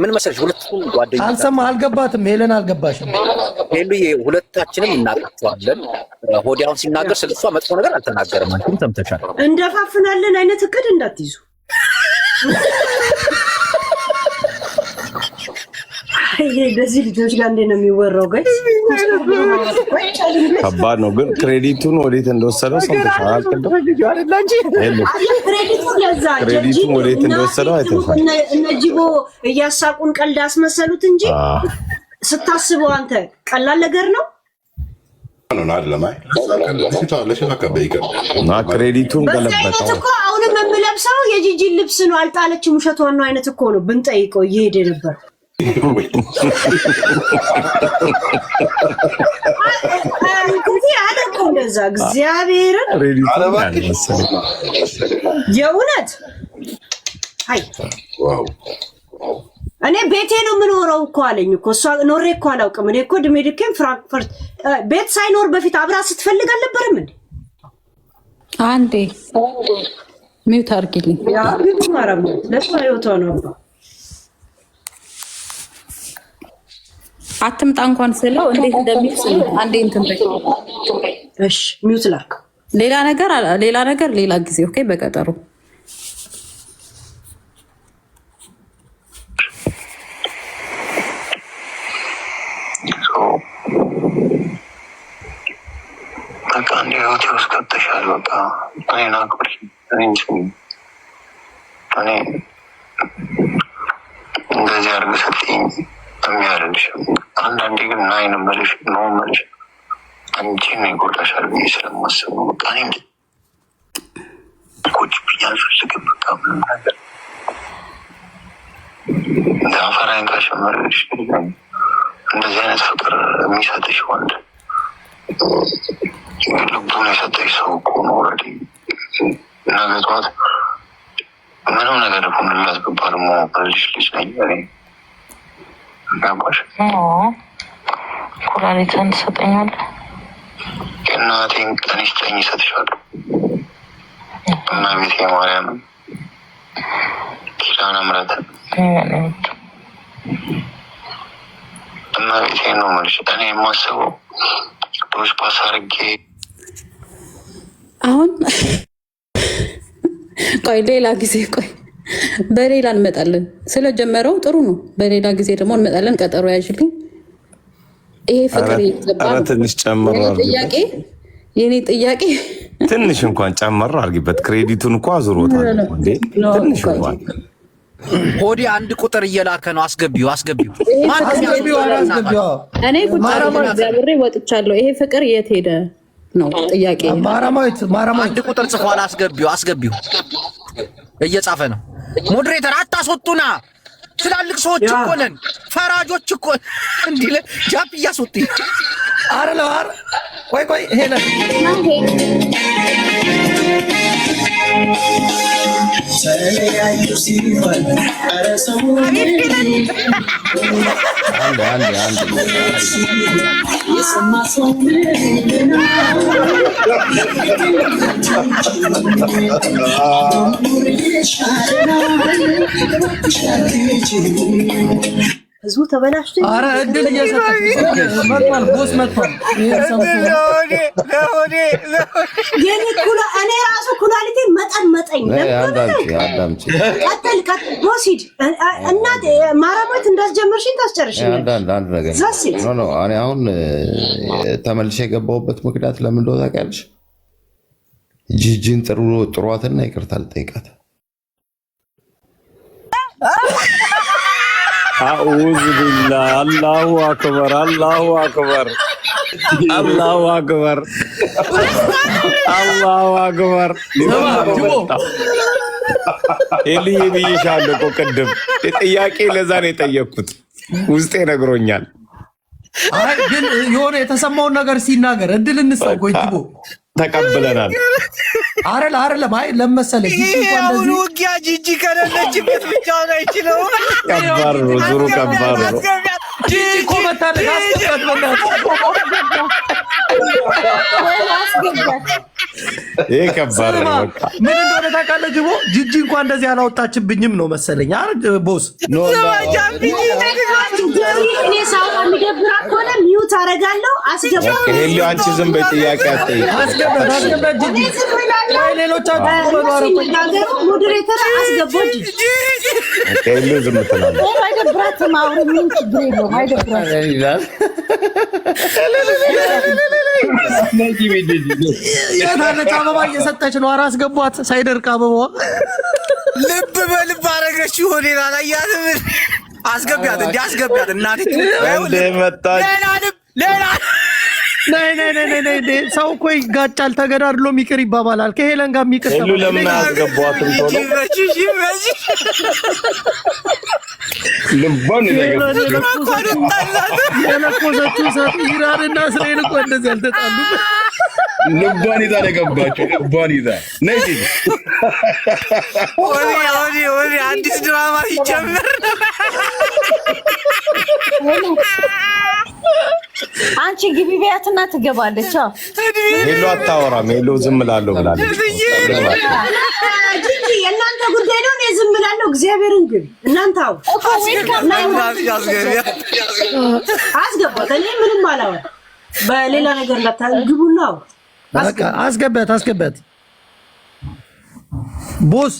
ምን መሰለሽ፣ ሁለቱም ጓደኛ አልሰማ አልገባትም። ሄለን አልገባሽም። ሄሉዬ ሁለታችንም እናውቃቸዋለን። ሆዲያውን ሲናገር ስለሷ መጥፎ ነገር አልተናገረም። አንቺም ሰምተሻል። እንደፋፍናለን አይነት እቅድ እንዳትይዙ። ይሄ እንደዚህ ልጆች ጋር እንዴት ነው የሚወራው? ጋይስ ከባድ ነው። ግን ክሬዲቱን ወዴት እንደወሰደው ሰምተሻል? ክሬዲቱን ወዴት እንደወሰደው አይተሻል። እነ ጂቦ እያሳቁን ቀልድ አስመሰሉት እንጂ ስታስበው አንተ ቀላል ነገር ነው። ክሬዲቱን ገለበጠው እኮ። አሁንም የምለብሰው የጂጂን ልብስ ነው። አልጣለችም። ውሸቷን ነው አይነት እኮ ነው። ብንጠይቀው እየሄደ ነበር። አለቀው እንደዛ እግዚአብሔርን የእውነት እኔ ቤቴ ነው የምኖረው እኮ አለኝ እኮ። እሷ ኖሬ እኮ አላውቅም። እኔ እኮ ድሜ ድኬም ፍራንክፈርት ቤት ሳይኖር በፊት አብራ ስትፈልግ አልነበረም እንዴ? አንዴ ሚውት አድርጊልኝ። ለእሷ ህይወቷ ነው። አትምጣ እንኳን ስለው እንዴት እንደሚልስ አንዴ እንትን በይ። እሺ ሚውት ላክ። ሌላ ነገር ሌላ ጊዜ ኦኬ። በቀጠሮ በቃ እንደ ህይወቴ ውስጥ ገብተሻል። በቃ እኔን አክብሪ። እኔ እንደዚህ አድርገህ ስትይኝ የሚያደርግሽ አንዳንዴ ግን ናይን መልሽ ነው መልሽ አንቺን ይጎዳሻል ብዬ ስለማስብ ነው። በቃ እኔ ቁጭ ብዬ አልፈልግም። በቃ ምንም ነገር እንደ አፈራይን ካሸመረሽ እንደዚህ አይነት ፍቅር የሚሰጥሽ ወንድ ልቡን የሰጠሽ ሰው እኮ ነው። ኦልሬዲ ነገ ጠዋት ምንም ነገር ሁን የሚያስገባ ደግሞ ልጅ ነኝ እኔ ገባሽ? ኩላሊትን ትሰጠኛለህ? የእናቴን ቀን ይስጠኝ እሰጥሻለሁ። እመቤቴ ማርያም ኪዳነ ምሕረት እመቤቴ ነው የምልሽ። እኔ የማስበው ዶች ፓስ አድርጌ አሁን ቆይ ሌላ ጊዜ ቆይ በሌላ እንመጣለን። ስለጀመረው ጥሩ ነው። በሌላ ጊዜ ደግሞ እንመጣለን። ቀጠሮ ያዥልኝ። ይሄ ፍቅር ይዘባል። ትንሽ ጨመር ጥያቄ የኔ ጥያቄ ትንሽ እንኳን ጨመር አድርጊበት። ክሬዲቱን እኮ አዙሮታል እንዴ! ትንሽ እንኳን ሆዲ አንድ ቁጥር እየላከ ነው። አስገቢው እኔ ቁጥር ወጥቻለሁ። ይሄ ፍቅር የት ሄደ ነው ጥያቄ። ማራማዊት አንድ ቁጥር ጽፏል። አስገቢው እየጻፈ ነው። ሞዴሬተር አታስወጡና፣ ትላልቅ ሰዎች እኮ ነን፣ ፈራጆች እኮ እንዲለ ጃፕ እያስወጡ አረለዋር ቆይ ሄለ ህዝቡ ተበላሽቶ አረ እድል እየሰጠች መጥቷል። ቦስ መጥቷል። እኔ ራሱ ኩላሊቴ መጠኝ ቀጥል ቦሲድ እናት ማራማዊት እንዳስጀመርሽኝ ታስጨርሽኛለሽ። እኔ አሁን ተመልሼ የገባሁበት ምክንያት ለምን እንደሆነ ታውቂያለሽ? ጂጂን ጥሯትና ይቅርታ ልጠይቃት። አዑዙ ቢላህ። አላሁ አክበር፣ አላሁ አክበር፣ አላሁ አክበር፣ አላሁ አክበር። ኤልዬ ብዬሻለሁ እኮ ቅድም ጥያቄ ለዛ ነው የጠየቅኩት። ውስጤ ነግሮኛል። አይ ግን የሆነ የተሰማውን ነገር ሲናገር እድል እንስጠው። ጎይትቦ ተቀብለናል። አይደለም አይ ለመሰለኝ ይሄውን ውጊያ ጂጂ ከሌለችበት ብቻውን አይችለው። ከባድ ነው፣ ዙሩ ከባድ ነው። ጂጂ እኮ መታለች። ይሄ ከባድ ነው። ምን እንደሆነ ታውቃለህ ጅቦ? ጂጂ እንኳን እንደዚህ አላወጣችብኝም ነው መሰለኝ። ብዙ እኔ ሳውጣ የሚደብራት ከሆነ ሚዩት አደርጋለሁ። ሄሊ አንቺ ዝም በይ፣ ጥያቄ አስገባት ጂጂ። ሌሎቻችሁ ሞዴሬተር አስገባው ጂጂ። ሄሊ ዝም ትላለች። አይደብራትም። አውሪ፣ ምን ችግር የለውም። አይደብራትም። የታለች አበባ እየሰጠች ነው። ኧረ አስገቧት ሳይደርቅ አበባዋ ልብ በልብ አደረገች። ሆኔ ላላያት አስገቢያት፣ እንዲ አስገቢያት። እናቴ ሌላ ነይ ሰው እኮ ይጋጫል፣ ተገዳድሎ ሚቅር ይባባላል። ከሄለን ጋር ሚቅር ሄሉ ለምን አያስገቧትም? ቶሎ ልቧን የለኮሰችው ሰት ኢራንና እስራኤል እኮ እንደዚህ አልተጣሉ። ልቧን ይዛ ነው የገባችው። ልቧን ይዛ ነይ ጂጂ። ወሬ አዲስ ድራማ ይጀምር። አንቺ ግቢ ቢያትና ትገባለች። ሄሉ አታወራም። ሄሉ ዝም እላለሁ ብላለች። ጂጂ የእናንተ ጉዳይ ነው። እኔ ዝም እላለሁ። እግዚአብሔርን ግን እናንተ አስገባት። እኔ ምንም አላወራም። በሌላ ነገር እንዳታግቡና አስገባት። ቦስ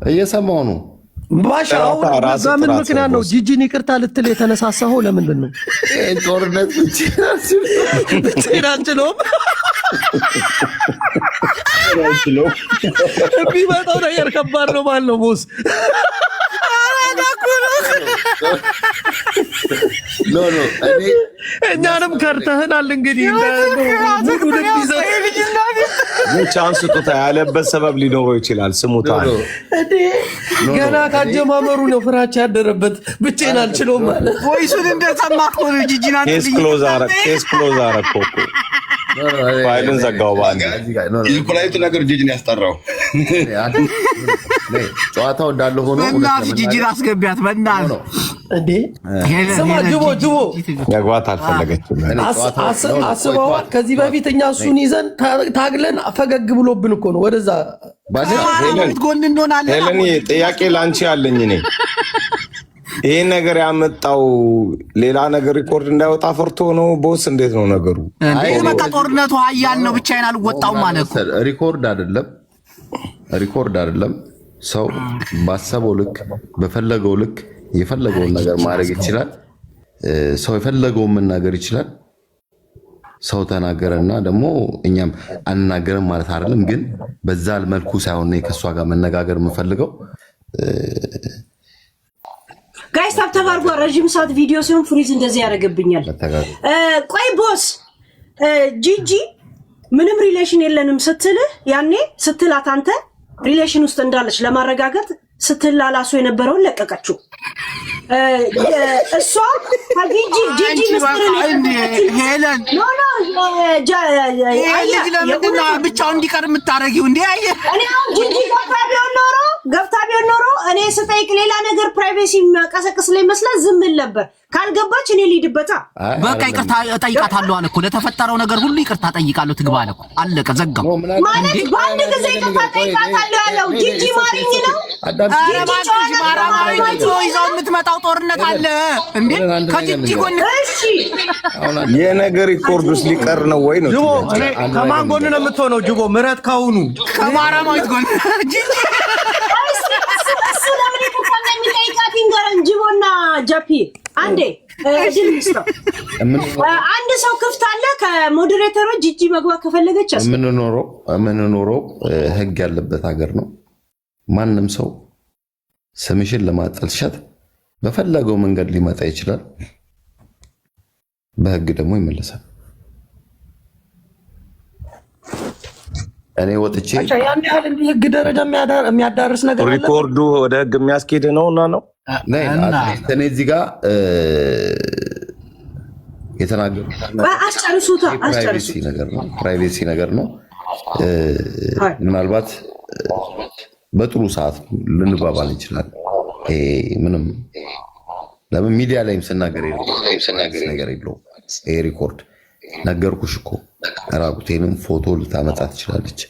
እየሰማሁ ነው። ባሻው በምን ምክንያት ነው ጂጂን ይቅርታ ልትል የተነሳሳኸው? ለምንድን ነው? ጦርነት ብቻዬን አልችለውም። የሚመጣው ነገር ከባድ ነው ማለት ነው ቦስ። እኛንም ከርተህናል። እንግዲህ ሙሉ ልብ ይዘህ ቻንስ ስጡታ። ያለበት ሰበብ ሊኖረው ይችላል። ስሙታ ገና ካጀማመሩ ነው ፍራቻ ያደረበት። ብቻዬን አልችለውም ማለት ቮይሱን እንደሰማህ እኮ ነው። ጂጂና ኬስ ክሎዝ አረኮ እኮ ፋይልን ዘጋው። የኩላሊቱ ነገር ጂጂን ያስጠራው ጨዋታው እንዳለ ሆኖ በእናትህ ጂጂን አስገቢያት በእናትህ እንዴ ስማ ጅቦ መግባት አልፈለገችም። አስበዋል። ከዚህ በፊት እኛ እሱን ይዘን ታግለን ፈገግ ብሎብን እኮ ነው ወደዛ ሄለን ጥያቄ ላንቺ አለኝ። እኔ ይሄን ነገር ያመጣው ሌላ ነገር ሪኮርድ እንዳይወጣ ፈርቶ ነው ቦስ? እንዴት ነው ነገሩ? በቃ ጦርነቱ ሀያል ነው ብቻዬን አልወጣውም ማለት እኮ ሪኮርድ አይደለም። ሰው ባሰበው ልክ በፈለገው ልክ የፈለገውን ነገር ማድረግ ይችላል። ሰው የፈለገውን መናገር ይችላል። ሰው ተናገረና ደግሞ እኛም አንናገርም ማለት አይደለም። ግን በዛ መልኩ ሳይሆን ከሷ ጋር መነጋገር የምፈልገው ጋይስ ታብታብ አድርጓ። ረዥም ሰዓት ቪዲዮ ሲሆን ፍሪዝ እንደዚህ ያደርግብኛል። ቆይ ቦስ ጂጂ ምንም ሪሌሽን የለንም ስትልህ ያኔ ስትላት አንተ ሪሌሽን ውስጥ እንዳለች ለማረጋገጥ ስትላላሱ የነበረውን ለቀቀችው። እሷ ጂጂ ሄለን ለምንድን ነው ብቻውን እንዲቀር የምታደርጊው? እንዴ እኔ አሁን ጂጂ ገብታ ቢሆን ኖሮ እኔ ስጠይቅ ሌላ ነገር ፕራይቬሲ የሚያቀሰቅስ ላይ መስላት ዝም ል ነበር። ካልገባች እኔ ልሂድበታ። በቃ ይቅርታ እጠይቃታለሁ አለ እኮ ለተፈጠረው ነገር ሁሉ ይቅርታ እጠይቃለሁ ትግባ አለ እኮ። አለቀ ዘጋው። ማለት በአንድ ጊዜ ይቅርታ እጠይቃታለሁ ያለው ጂጂ ማሪኝ ነው። ኧረ እባክሽ ማራማሪቱ ይዘው የምትመጣው ጦርነት አለ እንዴ ከጂጂ ጎን። እሺ የነገር ሪኮርድ ውስጥ ሊቀር ነው ወይ ነው? ጅቦ ከማን ጎን ነው የምትሆነው? ጅቦ ምረት ካሁኑ ከማራማሪት ጎን ጂጂ ጅቦና ጃፒ አንዴ እድል ይስጣ። አንድ ሰው ክፍት አለ ከሞዴሬተሮች ጂጂ መግባት ከፈለገች የምንኖረው ህግ ያለበት ሀገር ነው። ማንም ሰው ስምሽን ለማጠልሸት በፈለገው መንገድ ሊመጣ ይችላል። በህግ ደግሞ ይመለሳል። እኔ ወጥቼ ያን ያህል እንዲህ ህግ ደረጃ የሚያዳርስ ነገር ሪኮርዱ ወደ ህግ የሚያስኬድ ነውና ነው። እኔ እዚህ ጋር የተናገሩት ፕራይቬሲ ነገር ነው። ምናልባት በጥሩ ሰዓት ልንባባል እንችላለን። ምንም ለምን ሚዲያ ላይም ስናገር ነገር የለውም። ይሄ ሪኮርድ ነገርኩሽ እኮ ራቁቴንም ፎቶ ልታመጣ ትችላለች፣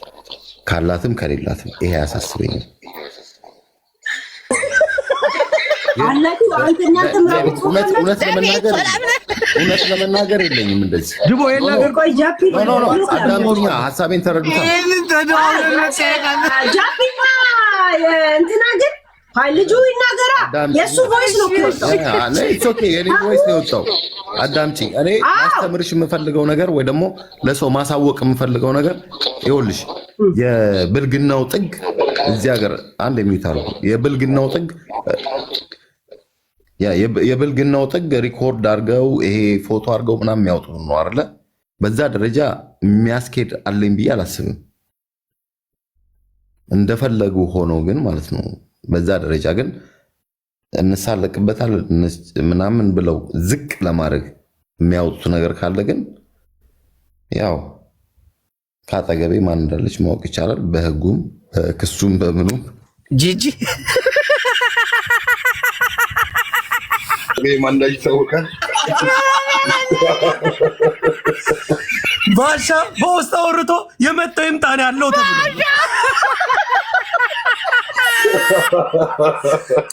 ካላትም ከሌላትም። ይሄ አያሳስበኝም። እውነት ለመናገር የለኝም እንደዚህ ጅቦ ሀሳቤን ተረዱታል። ልጁ ይናገራ የሱ ቮይስ ነው የኔ ቮይስ ነው የወጣው። አዳምጪ። እኔ ማስተምርሽ የምፈልገው ነገር ወይ ደግሞ ለሰው ማሳወቅ የምፈልገው ነገር ይኸውልሽ፣ የብልግናው ጥግ እዚህ ሀገር አንድ የሚታሩ የብልግናው ጥግ ሪኮርድ አድርገው ይሄ ፎቶ አድርገው ምናምን የሚያወጡ ነው አይደለ? በዛ ደረጃ የሚያስኬድ አለኝ ብዬ አላስብም። እንደፈለጉ ሆነው ግን ማለት ነው። በዛ ደረጃ ግን እንሳለቅበታል ምናምን ብለው ዝቅ ለማድረግ የሚያወጡት ነገር ካለ ግን ያው ካጠገቤ ማን እንዳለች ማወቅ ይቻላል። በህጉም በክሱም በምኑም ጂጂ ማን እንዳለች ይታወቃል። ባሻ በውስጥ አውርቶ የመጣው ይምጣን ያለው ተብሎ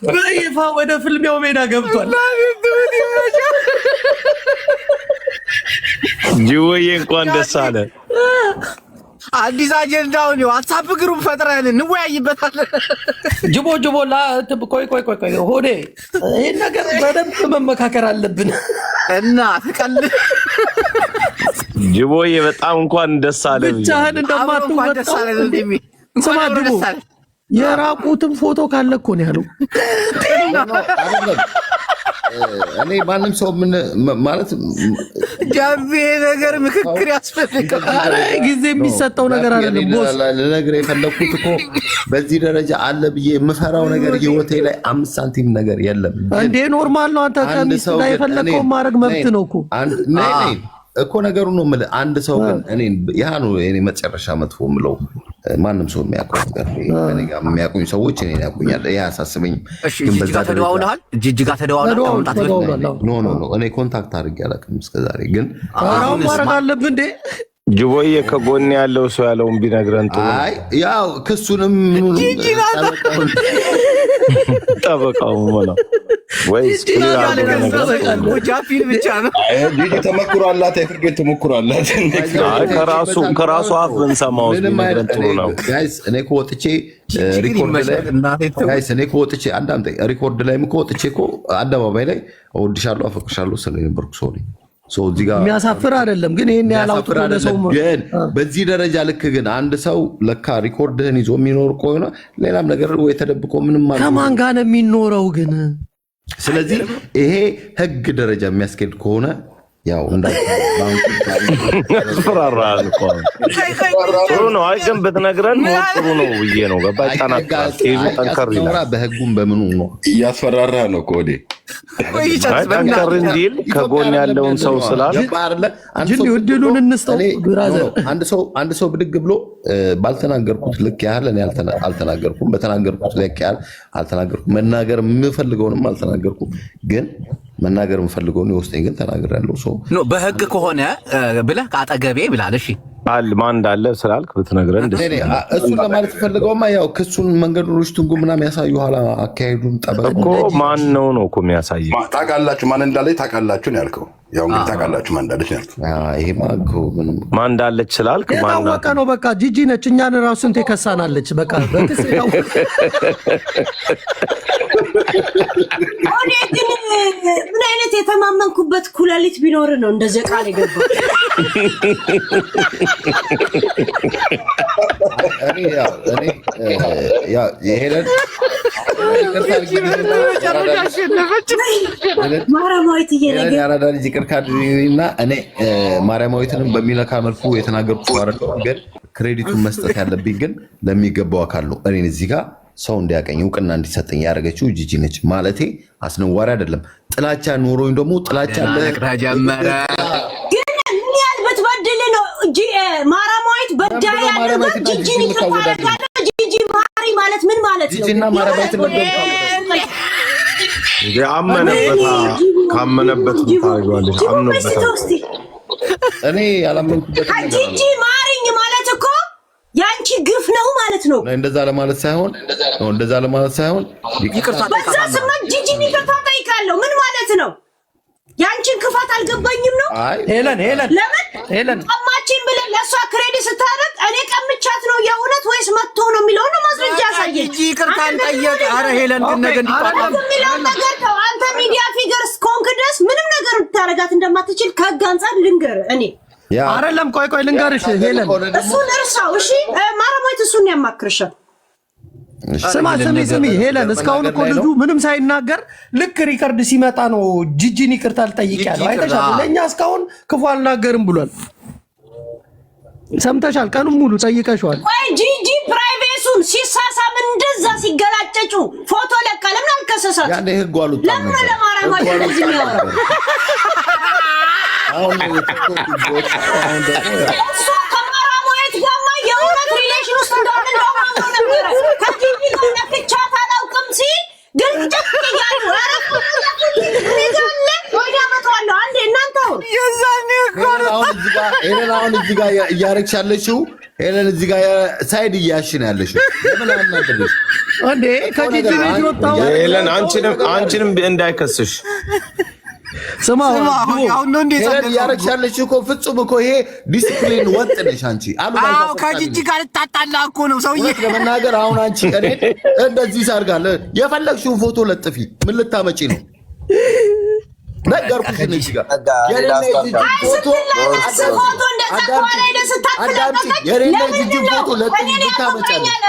በይፋ ወደ ፍልሚያው ሜዳ ገብቷል። ጅቦዬ እንኳን ደስ አለ። አዲስ አጀንዳውን ዋትሳፕ ግሩፕ ፈጥረን እንወያይበታለን። ጅቦ ቆይ ሆዴ ይሄን ነገር በደንብ መመካከር አለብን እና ተቀል ጅቦዬ በጣም እንኳን ደስ አለ። ብቻህን እንደማትወጣ ስማ ጅቦ የራቁትም ፎቶ ካለ እኮ ነው ያለው። እኔ ማንም ሰው ምን ማለት ጃቤ ነገር ምክክር ያስፈልጋል። ጊዜ የሚሰጠው ነገር አይደለም ቦስ። ለነገር የፈለኩት እኮ በዚህ ደረጃ አለ ብዬ የምፈራው ነገር ህይወቴ ላይ 5 ሳንቲም ነገር የለም። እንዴ ኖርማል ነው። አንተ ከሚስት ጋር የፈለከው ማድረግ መብት ነው እኮ እኮ ነገሩ ነው የምልህ። አንድ ሰው ግን እኔ ያ ነው እኔ መጨረሻ መጥፎ የምለው ማንም ሰው የሚያውቀው ነገር እኔ ጋር የሚያውቁኝ ሰዎች እኔን ያውቁኛል። ይሄ አያሳስበኝም። ጅጅጋ ተደዋውለሃል? ጅጅጋ ተደዋውለሃል? ኖ እኔ ኮንታክት አድርጌ አላውቅም እስከዛሬ። ግን አሁን ማረግ አለብህ እንዴ? ጅቦዬ ከጎን ያለው ሰው ያለውን ቢነግረን ጥሩ። አይ ያው ክሱንም ጠበቃው ነው ወይስ ጃፒል ብቻ ነው? ጂጂ ተመክሮ አላት፣ የፍርድ ቤት ተመክሮ አላት። ከራሱ አፍ ብንሰማው ቢነግረን ጥሩ ነው። ጋይስ እኔ እኮ ወጥቼ ሪኮርድ ላይ እኮ ወጥቼ እኮ አደባባይ ላይ እወድሻለሁ አፈቅርሻለሁ ስለነበርኩ ሰው ነኝ። የሚያሳፍር አይደለም ግን ይሄን ያላውጥቶ ለሰው ግን በዚህ ደረጃ ልክ ግን አንድ ሰው ለካ ሪኮርድህን ይዞ የሚኖር ቆይና ሌላም ነገር ወይ ተደብቆ ምንም ማለት ከማን ጋር ነው የሚኖረው ግን? ስለዚህ ይሄ ህግ ደረጃ የሚያስኬድ ከሆነ ያው እንዳፈራራል እኮ ጥሩ ነው። አይ ግን ብትነግረን ጥሩ ነው ብዬ ነው። ገባህ? ጠንከር ይላል። በህጉም በምኑ ነው እያስፈራራ ነው ኮዴ ጠንከር እንዲል ከጎን ያለውን ሰው ስላል እድሉን እንስጠው። አንድ ሰው ብድግ ብሎ ባልተናገርኩት ልክ ያህል እኔ አልተናገርኩም፣ በተናገርኩት ልክ ያህል አልተናገርኩም፣ መናገር የምፈልገውንም አልተናገርኩም። ግን መናገር የምፈልገውን የውስጤን ግን ተናግሬያለሁ። ሰው በህግ ከሆነ ብለህ ከአጠገቤ ብላል። እሺ ማን እንዳለ ስላልክ ብትነግረን ደስ ይላል። እሱን ለማለት ፈልገውማ ያው ክሱን መንገዶች ትንጉ ምናምን ያሳዩ ኋላ አካሄዱን ጠበቅ እኮ ማን ነው እኮ የሚያሳየው? ታውቃላችሁ ማን እንዳለች ታውቃላችሁ ነው ያልከው። ያው እንግዲህ ታውቃላችሁ ማን እንዳለች ነው ያልከው። ይሄማ እኮ ምንም ማን እንዳለች ስላልክ ማን የታወቀ ነው። በቃ ጂጂ ነች። እኛን ራሱ እንት ከሳናለች። በቃ በክስ ነው። ምን አይነት የተማመንኩበት ኩላሊት ቢኖር ነው እንደዚህ ቃል የገባው? ማርያማዊትንም በሚነካ መልኩ የተናገርኩት ግን ክሬዲቱን መስጠት ያለብኝ ግን ለሚገባው አካል ነው። እኔን እዚህ ጋር ሰው እንዲያቀኝ እውቅና እንዲሰጠኝ ያደረገችው ጂጂ ነች። ማለቴ አስነዋሪ አይደለም። ጥላቻ ኖሮኝ ደግሞ ጥላቻ ጀመረ። ግን ምን ያህል ብትበድል ነው ማርያማዊት በዳይ ያለበት ጂጂን ይከፋታል። ጂጂ ማሪ ማለት ምን ማለት ነው? ጂጂና ማርያማዊት ካመነበት ታደርገዋለች። እኔ ያላመንኩበት ጂጂ ማሪኝ ማለት እኮ ያንቺ ግፍ ነው ማለት ነው። እንደዛ ለማለት ሳይሆን በዛ ስመት ጂጂን ይቅርታ ጠይቃለሁ ምን ማለት ነው? ያንቺን ክፋት አልገባኝም ነው። ለምን ቀማችን ብለን ለእሷ ክሬዲት ስታደርግ እኔ ቀምቻት ነው የእውነት ወይስ መጥቶ ነው የሚለው ነው ማስረጃ ያሳየኝ። ጂጂ ይቅርታን ጠየቅ። ኧረ ሄለን ግን ነገ እንዲቋቋም የሚለው ነገር ነው። አንተ ሚዲያ ፊገርስ ኮንክ ድረስ ምንም ነገር ልታረጋት እንደማትችል ከህግ አንጻር ልንገር እኔ አይደለም። ቆይ ልንገርሽ ሄለን፣ እሱን እርሳው። እሺ ማርያማዊት እሱን ያማክርሻል። ስሚ ሄለን፣ እስካሁን እኮ ልጁ ምንም ሳይናገር ልክ ሪከርድ ሲመጣ ነው ጂጂን ይቅርታ ልጠይቅ ያለው። አይተሻል? ለእኛ እስካሁን ክፉ አልናገርም ብሏል። ሰምተሻል? ቀኑን ሙሉ ጠይቀሽዋል። ቆይ ጂጂ ፕራይቬሱን ሲሳሳም እንደዛ ሲገላጨጩ ፎቶ ለቃ ለምን አልከሰሳት? ያኔ ህግ አሉት። ለምን ለማርያማዊት እንደዚህ የሚያወራው? እሱ ከማርያማዊት ጋርማ የእውነት ሪሌሽን ውስጥ እንደሆነ እንደማምነው ነበረ። ከጂጂ ጋር ነፍቻት አላውቅም ሲል ግን ጭቅ እያሉ ወዲያመጣዋለሁ። አንዴ እናንተው አሁን እዚህ ጋር እያረግሽ ያለሽው ሄለን እዚህ ጋር ሳይድ እያልሽ ነው ያለሽው። ለምን አናደርግሽ እንዴ? ከጂጂ ቤት ወጣው ሄለን አንቺንም እንዳይከስሽ ስማ አሁን ነው እንዴ ያረግሽ ያለሽው እኮ ፍጹም እኮ ይሄ ዲሲፕሊን ወጥ ነሽ አንቺ። ከጂጂ ጋር ልታጣላ እኮ ነው ሰውዬ ለመናገር። አሁን አንቺ እኔ እንደዚህ ሳርጋለ የፈለግሽውን ፎቶ ለጥፊ ምን ልታመጪ ነው? ነገርኩሽ። እዚህ ጋር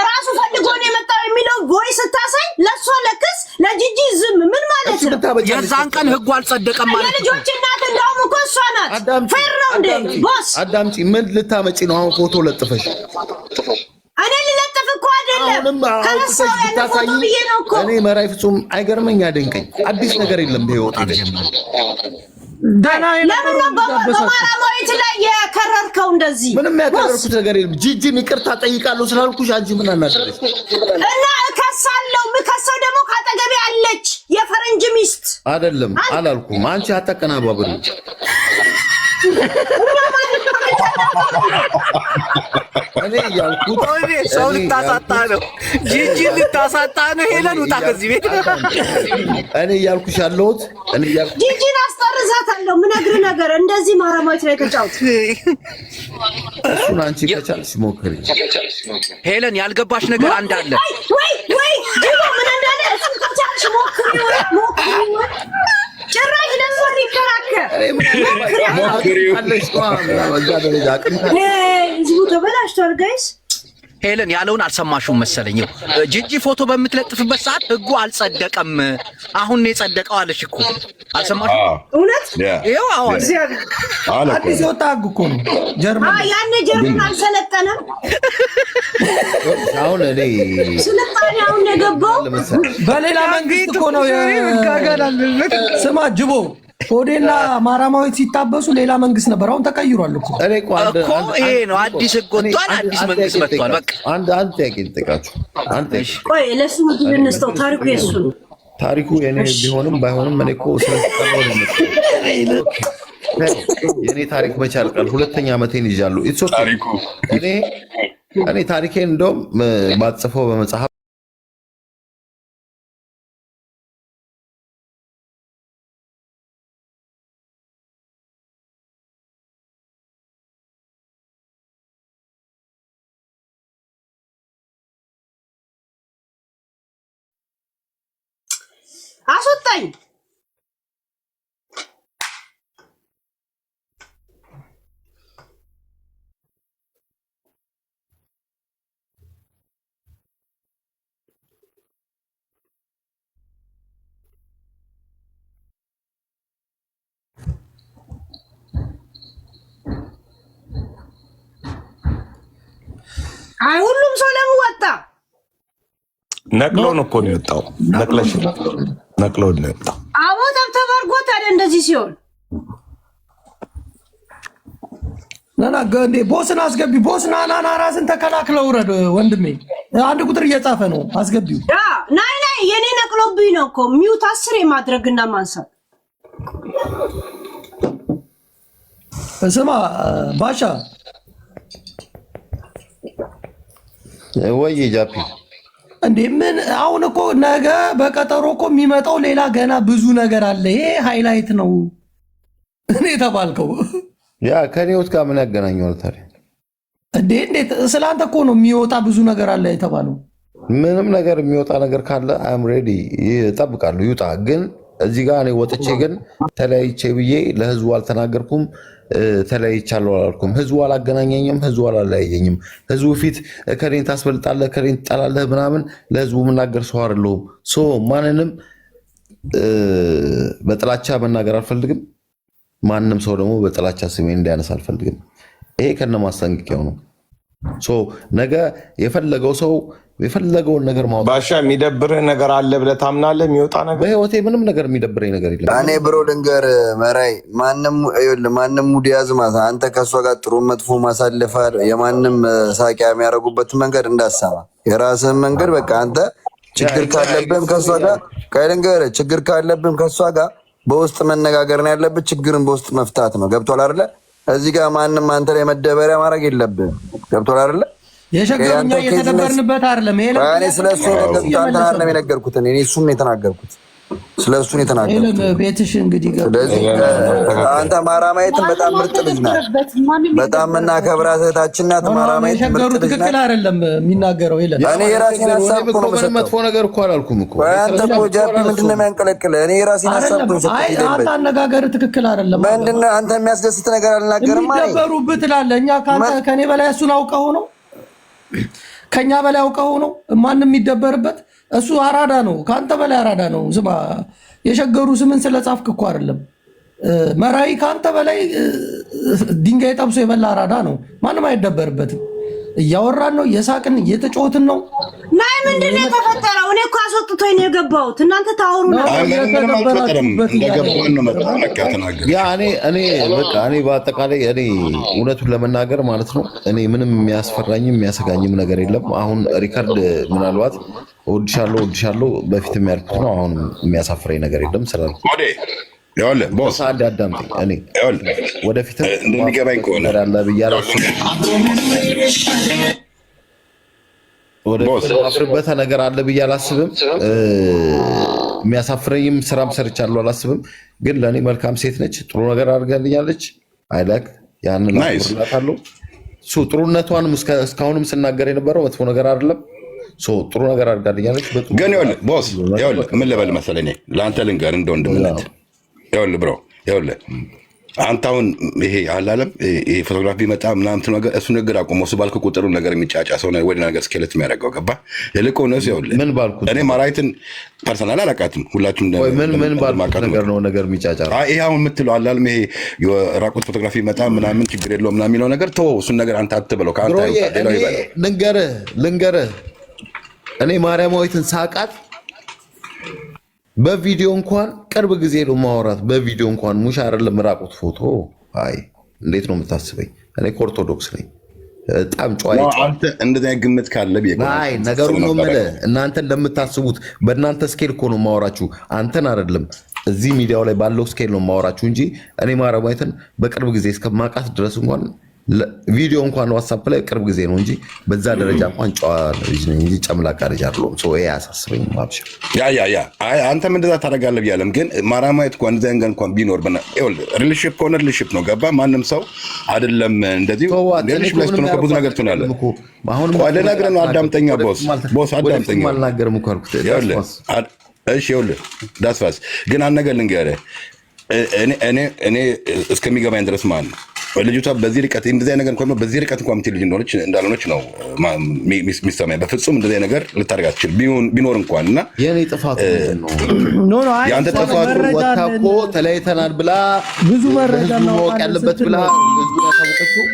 ራሱ ፈልጎ ነው የመጣው የሚለው ቮይስ ስታሳይ ለእሷ ለክስ ለጂጂ ዝም ምን ማለት ነው? የዛን ቀን ህጉ አልጸደቀም ማለት ነው። የልጆች እናት እንደውም እኮ እሷ ናት። ፌር ነው እንዴ ቦስ? አዳምጪ። ምን ልታመጪ ነው አሁን ፎቶ ለጥፈሽ? እኔ ልለጥፍ እኮ አይደለም ከሰው ብታሳይ እኔ መራይ ፍጹም አይገርመኝ አደንቀኝ። አዲስ ነገር የለም በህይወት ለምን ነው በማራማዊት ላይ የከረርከው? እንደዚህ ምንም ያከረርኩት ነገር የለም። ጂጂን ይቅርታ ጠይቃለሁ ስላልኩሽ አንቺ ምን አናደረሽ? እና እከሳለሁ። ምከሰው ደግሞ ካጠገቤ አለች የፈረንጅ ሚስት አይደለም አላልኩም። አንቺ አታቀናባብሪ። እኔ ያልኩት ሰው ልታሳጣ ነው፣ ጂጂ ልታሳጣ ነው። ሄለን ውጣ ከዚህ ቤት። እኔ እያልኩሽ ያለሁት ጂጂን አስጠርዛታለሁ። ምነግርህ ነገር እንደዚህ ማራማዊት ላይ ተጫውት። እሱን አንቺ ከቻልሽ ሞክሪ። ሄለን ያልገባሽ ነገር አንድ አለ። ወይ ጂቦ ምን እንዳለ እሱን ከቻልሽ ሞክሪ። ጭራሽ ደግሞ ሊከራከር ህዝቡ ተበላሽቷል ጋይስ። ሄለን ያለውን አልሰማሽውም መሰለኝ። ጂጂ ፎቶ በምትለጥፍበት ሰዓት ህጉ አልጸደቀም፣ አሁን ነው የጸደቀው አለሽ እኮ። አልሰማሽም? እውነት ይኸው አሁን አዲስ የወጣ ህግ እኮ ነው። ጀርመን ያኔ ጀርመን አልሰለጠነም። አሁን እኔ ስልጣኔ አሁን የገባው በሌላ መንግስት እኮ ነው። ስማ ጅቦ ሆዴና ማራማዊት ሲታበሱ ሌላ መንግስት ነበር፣ አሁን ተቀይሯል እኮ። ይሄ ነው አዲስ ህግ ወጥቷል፣ አዲስ መንግስት መጥቷል። በቃ አንድ ጥያቄ ልጠይቃችሁ። ቆይ ለሱ ምድር እንስተው። ታሪኩ የሱ ነው። ታሪኩ የኔ ቢሆንም ባይሆንም እኔ እኮ ስለተቀበለው ነው። የኔ ታሪክ መቻል ቃል ሁለተኛ ዓመቴን ይዣለሁ። ኢትስ ኦኬ። እኔ ታሪኬን እንደውም ባጽፈው በመጽሐፍ አስወጣኝ። አይ ሁሉም ሰው ለምን ወጣ? ነቅሎን እኮ ነው የወጣው። ነቅለሽ ነቅሎን ነው የወጣው። አቦ ተብተበርጎ ታዲያ እንደዚህ ሲሆን ናና ገንዴ ቦስን አስገቢ። ቦስ ናና ራስን ተከላክለው ውረድ ወንድሜ። አንድ ቁጥር እየጻፈ ነው አስገቢው። ናይ የኔ ነቅሎብኝ ነው እኮ ሚውት 10 የማድረግና ማንሳት። ስማ ባሻ ወይ ጃፒ እንዴ ምን አሁን እኮ ነገ በቀጠሮ እኮ የሚመጣው ሌላ ገና ብዙ ነገር አለ። ይሄ ሃይላይት ነው እኔ ተባልከው። ያ ከኔውት ጋር ምን ያገናኘዋል ታዲያ? እንዴት ስላንተ እኮ ነው የሚወጣ ብዙ ነገር አለ የተባለው። ምንም ነገር የሚወጣ ነገር ካለ አም ሬዲ እጠብቃለሁ፣ ይውጣ። ግን እዚህ ጋር እኔ ወጥቼ ግን ተለያይቼ ብዬ ለህዝቡ አልተናገርኩም። ተለያይቻለሁ አላልኩም። ህዝቡ አላገናኘኝም፣ ህዝቡ አላለያየኝም። ህዝቡ ፊት ከሬን ታስበልጣለህ፣ ከሬን ትጠላለህ ምናምን ለህዝቡ የምናገር ሰው አይደለሁም። ማንንም በጥላቻ መናገር አልፈልግም። ማንም ሰው ደግሞ በጥላቻ ስሜ እንዲያነሳ አልፈልግም። ይሄ ከነ ማስጠንቀቂያው ነው። ነገ የፈለገው ሰው የፈለገውን ነገር ማውጣት። ባሻ የሚደብርህ ነገር አለ ብለህ ታምናለህ? የሚወጣ ነገር በህይወቴ ምንም ነገር የሚደብረኝ ነገር የለም። እኔ ብሮ ልንገር መራይ ማንም ሙድ ያዝ ማለት አንተ ከእሷ ጋር ጥሩ መጥፎ ማሳለፋል የማንም ሳቂያ የሚያደርጉበትን መንገድ እንዳሰማ የራስህን መንገድ በቃ አንተ ችግር ካለብህም ከእሷ ጋር ከልንገር ችግር ካለብህም ከእሷ ጋር በውስጥ መነጋገር ነው ያለብህ። ችግርን በውስጥ መፍታት ነው። ገብቶሃል አይደለ? እዚህ ጋር ማንም አንተ ላይ መደበሪያ ማድረግ የለብህም። ገብቶሃል አይደለ? የሸገሩኛ እየተደበርንበት አይደለም። እኔ ስለሱ ነው የነገርኩት። እኔ እሱን የተናገርኩት ስለሱ ነው የተናገርኩት። ቤትሽ እንግዲህ ስለዚህ አንተ ማራማየትን በጣም ምርጥ ልጅ ናት። በጣም የምናከብራት እህታችን ናት። ማራማየት የሸገሩ ትክክል አይደለም የሚናገረው። እኔ የራሴን ሀሳብ እኮ ነው የምሰጠው። መጥፎ ነገር እኮ አላልኩም እኮ። አንተ እኮ ጃፒ ምንድን ነው የሚያንቀለቅልህ? እኔ የራሴን ሀሳብ እኮ ነው የሰጠሁት። አንተ አነጋገር ትክክል አይደለም። ምንድን ነው አንተ የሚያስደስት ነገር አልናገርም ማለት የሚደበሩብህ ትላለህ። እኛ ከኔ በላይ እሱን አውቀው ነው ከኛ በላይ አውቀው ነው ማንም የሚደበርበት። እሱ አራዳ ነው፣ ከአንተ በላይ አራዳ ነው። ዝማ የሸገሩ ስምን ስለጻፍክ እኮ አይደለም። መራይ ከአንተ በላይ ድንጋይ ጠብሶ የበላ አራዳ ነው። ማንም አይደበርበትም። እያወራን ነው፣ እየሳቅን እየተጫወትን ነው። ናይ ምንድን ነው የተፈጠረው? እኔ እኮ አስወጥቶኝ ነው የገባሁት። እናንተ ታወሩ ነው። እኔ በአጠቃላይ እኔ እውነቱን ለመናገር ማለት ነው እኔ ምንም የሚያስፈራኝም የሚያሰጋኝም ነገር የለም። አሁን ሪከርድ ምናልባት እወድሻለሁ በፊትም ያልኩት ነው። አሁን የሚያሳፍረኝ ነገር የለም ስላልኩ ይኸውልህ ቦስ አንድ አዳምጠኝ። እኔ ወደፊት እንደሚገባኝ ከሆነ ያለ ብያለሁ ወደፊት ነገር አለ ብዬ አላስብም። የሚያሳፍረኝም ስራም ሰርቻለሁ አላስብም። ግን ለእኔ መልካም ሴት ነች፣ ጥሩ ነገር አድርጋልኛለች። አይላክ ያንን አለው ጥሩነቷንም እስካሁንም ስናገር የነበረው መጥፎ ነገር አይደለም። ጥሩ ነገር አድርጋልኛለች። ግን ይኸውልህ ቦስ ምን ልበል መሰለህ እኔ ለአንተ ልንገር እንደ ወንድምነት ይኸውልህ ብሮ ይኸውልህ አንተ አሁን ይሄ አላለም ይሄ ፎቶግራፊ መጣ ምናምን ነገር እሱ ነገር አቆመ። እሱ ባልክ ቁጥሩ ነገር የሚጫጫ ሰው ነው ወይ ነገር ስኬለት የሚያደርገው ገባ ይልቁ ነው። ይኸውልህ ምን ባልኩት እኔ ማራይትን ፐርሰናል አላውቃትም። ሁላችሁም ምን ባልኩት ነገር ነው ነገር የሚጫጫ ይሄ አሁን የምትለው አላለም ይሄ የራቁት ፎቶግራፊ መጣ ምናምን ችግር የለውም ምናምን የሚለው ነገር ተወው። እሱን ነገር አንተ አትበለው። ከአንተ ልንገርህ እኔ ማርያማዊትን ሳቃት በቪዲዮ እንኳን ቅርብ ጊዜ ነው ማውራት። በቪዲዮ እንኳን ሙሽ አይደለም ራቁት ፎቶ። አይ እንዴት ነው የምታስበኝ? እኔ ኦርቶዶክስ ነኝ። በጣም ጨዋይ አንተ እንደዛ ግምት ካለ አይ ነገሩ ነው የምልህ። እናንተ እንደምታስቡት በእናንተ ስኬል እኮ ነው ማወራችሁ። አንተን አይደለም እዚህ ሚዲያው ላይ ባለው ስኬል ነው ማወራችሁ እንጂ እኔ ማርያማዊትን በቅርብ ጊዜ እስከማውቃት ድረስ እንኳን ቪዲዮ እንኳን ዋትስአፕ ላይ ቅርብ ጊዜ ነው እንጂ በዛ ደረጃ እንኳን ጨዋ ልጅ ነኝ እንጂ ጨምላቃ ልጅ አይደለሁም። ይሄ አያሳስበኝም። ማብሽር አይ አንተም እንደዛ ታደርጋለህ ብያለሁ። ግን ማርያማዊት እንኳን እንደዛ እንኳን ቢኖር ሪሌሽንሺፕ ከሆነ ሪሌሽንሺፕ ነው ገባ። ማንም ሰው አይደለም እንደዚህ ሪሌሽንሺፕ ላይ ስትሆን ብዙ ነገር ትሆናለህ። ልነግርህ ነው። አዳምጠኛ ቦስ አዳምጠኛ አልናገርም እኮ አልኩት። እሺ ይኸውልህ ዳስፋስ ግን አንድ ነገር ልንገርህ እኔ እስከሚገባኝ ድረስ ማለት ነው ልጅቷ በዚህ ርቀት እንደዚህ ነገር እንኳን በዚህ ርቀት እንኳን የምትል ልጅ እንዳልሆነች ነው የሚሰማኝ። በፍጹም እንደዚህ ነገር ልታደርግ አትችልም ቢኖር እንኳን እና የኔ ጥፋቱ የአንተ ጥፋቱ ወታ እኮ ተለያይተናል ብላ ብዙ መረጃ ማወቅ ያለበት ብላ ህዝቡን ያሳወቀችው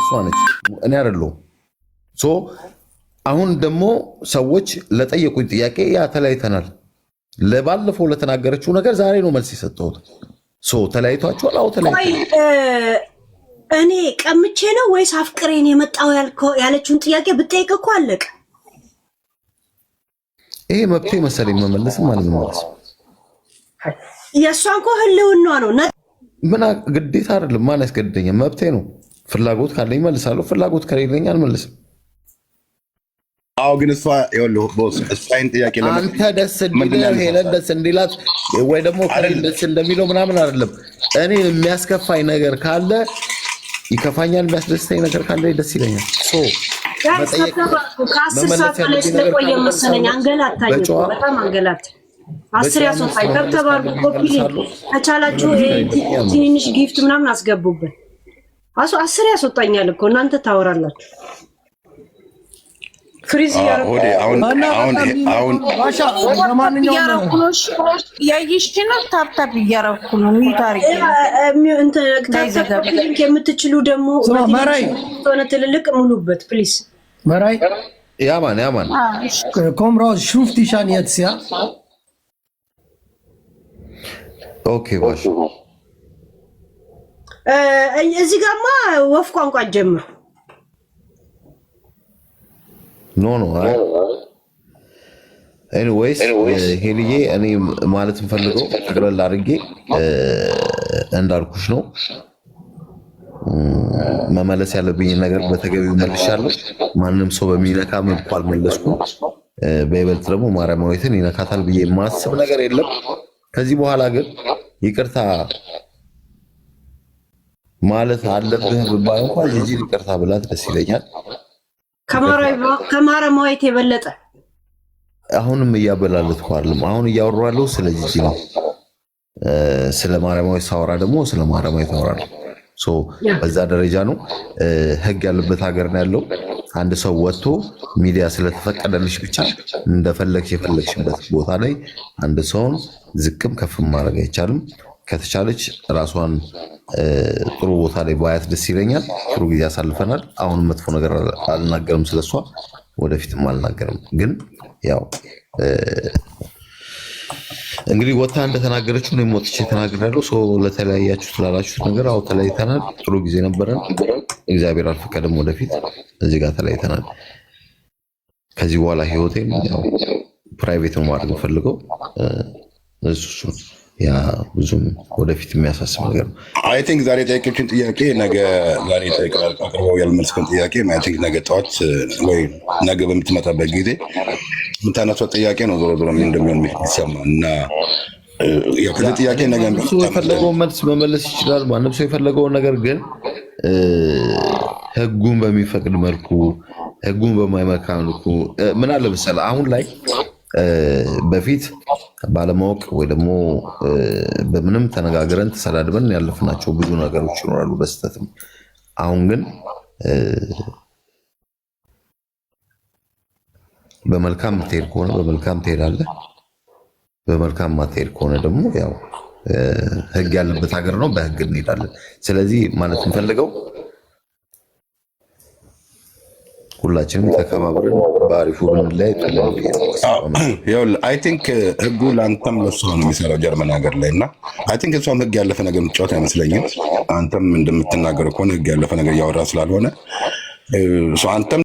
እሷ ነች፣ እኔ አይደለሁም። አሁን ደግሞ ሰዎች ለጠየቁኝ ጥያቄ ያ ተለያይተናል ለባለፈው ለተናገረችው ነገር ዛሬ ነው መልስ የሰጠሁት። ተለያይቷችኋል? አዎ ተለያይቷል። እኔ ቀምቼ ነው ወይስ አፍቅሬን የመጣው ያለችውን ጥያቄ ብጠይቅ እኮ አለቀ። ይሄ መብቴ መሰለኝ መመለስም ማለት ነው። የእሷን እኮ ህልውና ነው ምን ግዴታ አይደለም። ማን ያስገድደኛል? መብቴ ነው። ፍላጎት ካለኝ መልሳለሁ፣ ፍላጎት ከሌለኝ አልመልስም። አዎ ግን እሷ ይኸውልህ ቦስ እሷን ጥያቄ አንተ ደስ እንዲልህ ሄለን ደስ እንዲላት ወይ ደግሞ ከሌለ ደስ እንደሚለው ምናምን አይደለም። እኔ የሚያስከፋኝ ነገር ካለ ይከፋኛል፣ የሚያስደስተኝ ነገር ካለ ደስ ይለኛል። ከአስር ሰዓት ላይ ስለቆየ መሰለኝ አንገላታኝ። በጣም አንገላት። 10 ያስወጣኝ። ተባርኩ። ኮፒ ከቻላችሁ ትንንሽ ጊፍት ምናምን አስገቡበት። 10 ያስወጣኛል እኮ እናንተ ታወራላችሁ። ፍሪዝ የምትችሉ ደግሞ ሆነ ትልልቅ ሙሉበት ፕሊዝ። መራይ ያማን ኮምራዝ ሹፍት ይሻን የትስያ ኦኬ ባሽ እዚህ ጋማ ወፍ ቋንቋ ጀምሩ። ኖ ኤኒዌይስ ሄልዬ እኔ ማለት እንፈልገው ጠቅለል አድርጌ እንዳልኩሽ ነው። መመለስ ያለብኝ ነገር በተገቢው መልሻለሁ። ማንም ሰው በሚነካ መልኩ አልመለስኩም። በይበልጥ ደግሞ ማርያማዊትን ይነካታል ብዬ የማስብ ነገር የለም። ከዚህ በኋላ ግን ይቅርታ ማለት አለብህ ብባል እንኳን ጂጂ ይቅርታ ብላት ደስ ይለኛል። ከማርያማዊት የበለጠ አሁንም እያበላለጥኩ አይደለም። አሁን እያወራለሁ ስለ ጂጂ ነው። ስለ ማርያማዊት ሳወራ ደግሞ ስለ ማርያማዊት አወራለሁ። በዛ ደረጃ ነው። ህግ ያለበት ሀገር ነው ያለው። አንድ ሰው ወጥቶ ሚዲያ ስለተፈቀደልሽ ብቻ እንደፈለግሽ የፈለግሽበት ቦታ ላይ አንድ ሰውን ዝቅም ከፍም ማድረግ አይቻልም። ከተቻለች ራሷን ጥሩ ቦታ ላይ ባያት ደስ ይለኛል። ጥሩ ጊዜ አሳልፈናል። አሁንም መጥፎ ነገር አልናገርም ስለሷ፣ ወደፊትም አልናገርም። ግን ያው እንግዲህ ወታ እንደተናገረችው እኔም ወጥቼ ተናግሬያለሁ። ሰው ለተለያያችሁ ስላላችሁት ነገር አዎ ተለያይተናል። ጥሩ ጊዜ ነበረን። እግዚአብሔር አልፈቀደም ወደፊት እዚህ ጋር ተለያይተናል። ከዚህ በኋላ ህይወቴም ያው ፕራይቬት ነው ማድረግ ፈልገው እሱ ያ ብዙም ወደፊት የሚያሳስብ ነገር ነው። አይ ቲንክ ዛሬ ጠየቀችን ጥያቄ ነገ ዛሬ ጠይቀናል አቅርበው ያልመልስከን ጥያቄ አይ ቲንክ ነገ ጠዋት ወይ ነገ በምትመጣበት ጊዜ የምታነሳው ጥያቄ ነው። ዞሮ ዞሮ ምን እንደሚሆን የሚሰማ እና ያው ከዚህ ጥያቄ ነገ የፈለገውን መልስ መመለስ ይችላል። ማንም ሰው የፈለገውን ነገር ግን ህጉን በሚፈቅድ መልኩ ህጉን በማይመካ መልኩ ምን አለ መሰለህ አሁን ላይ በፊት ባለማወቅ ወይ ደግሞ በምንም ተነጋግረን ተሰዳድበን ያለፍናቸው ብዙ ነገሮች ይኖራሉ በስተትም። አሁን ግን በመልካም የምትሄድ ከሆነ በመልካም ትሄዳለህ፣ በመልካም ማትሄድ ከሆነ ደግሞ ያው ህግ ያለበት ሀገር ነው፣ በህግ እንሄዳለን። ስለዚህ ማለት እንፈልገው ሁላችንም ተከባብረን በአሪፉ ብንለያይ አይ ቲንክ ህጉ ለአንተም ለእሷ ነው የሚሰራው ጀርመን ሀገር ላይ እና አይ ቲንክ እሷም ህግ ያለፈ ነገር የምትጫወት አይመስለኝም። አንተም እንደምትናገር ከሆነ ህግ ያለፈ ነገር እያወራ ስላልሆነ አንተም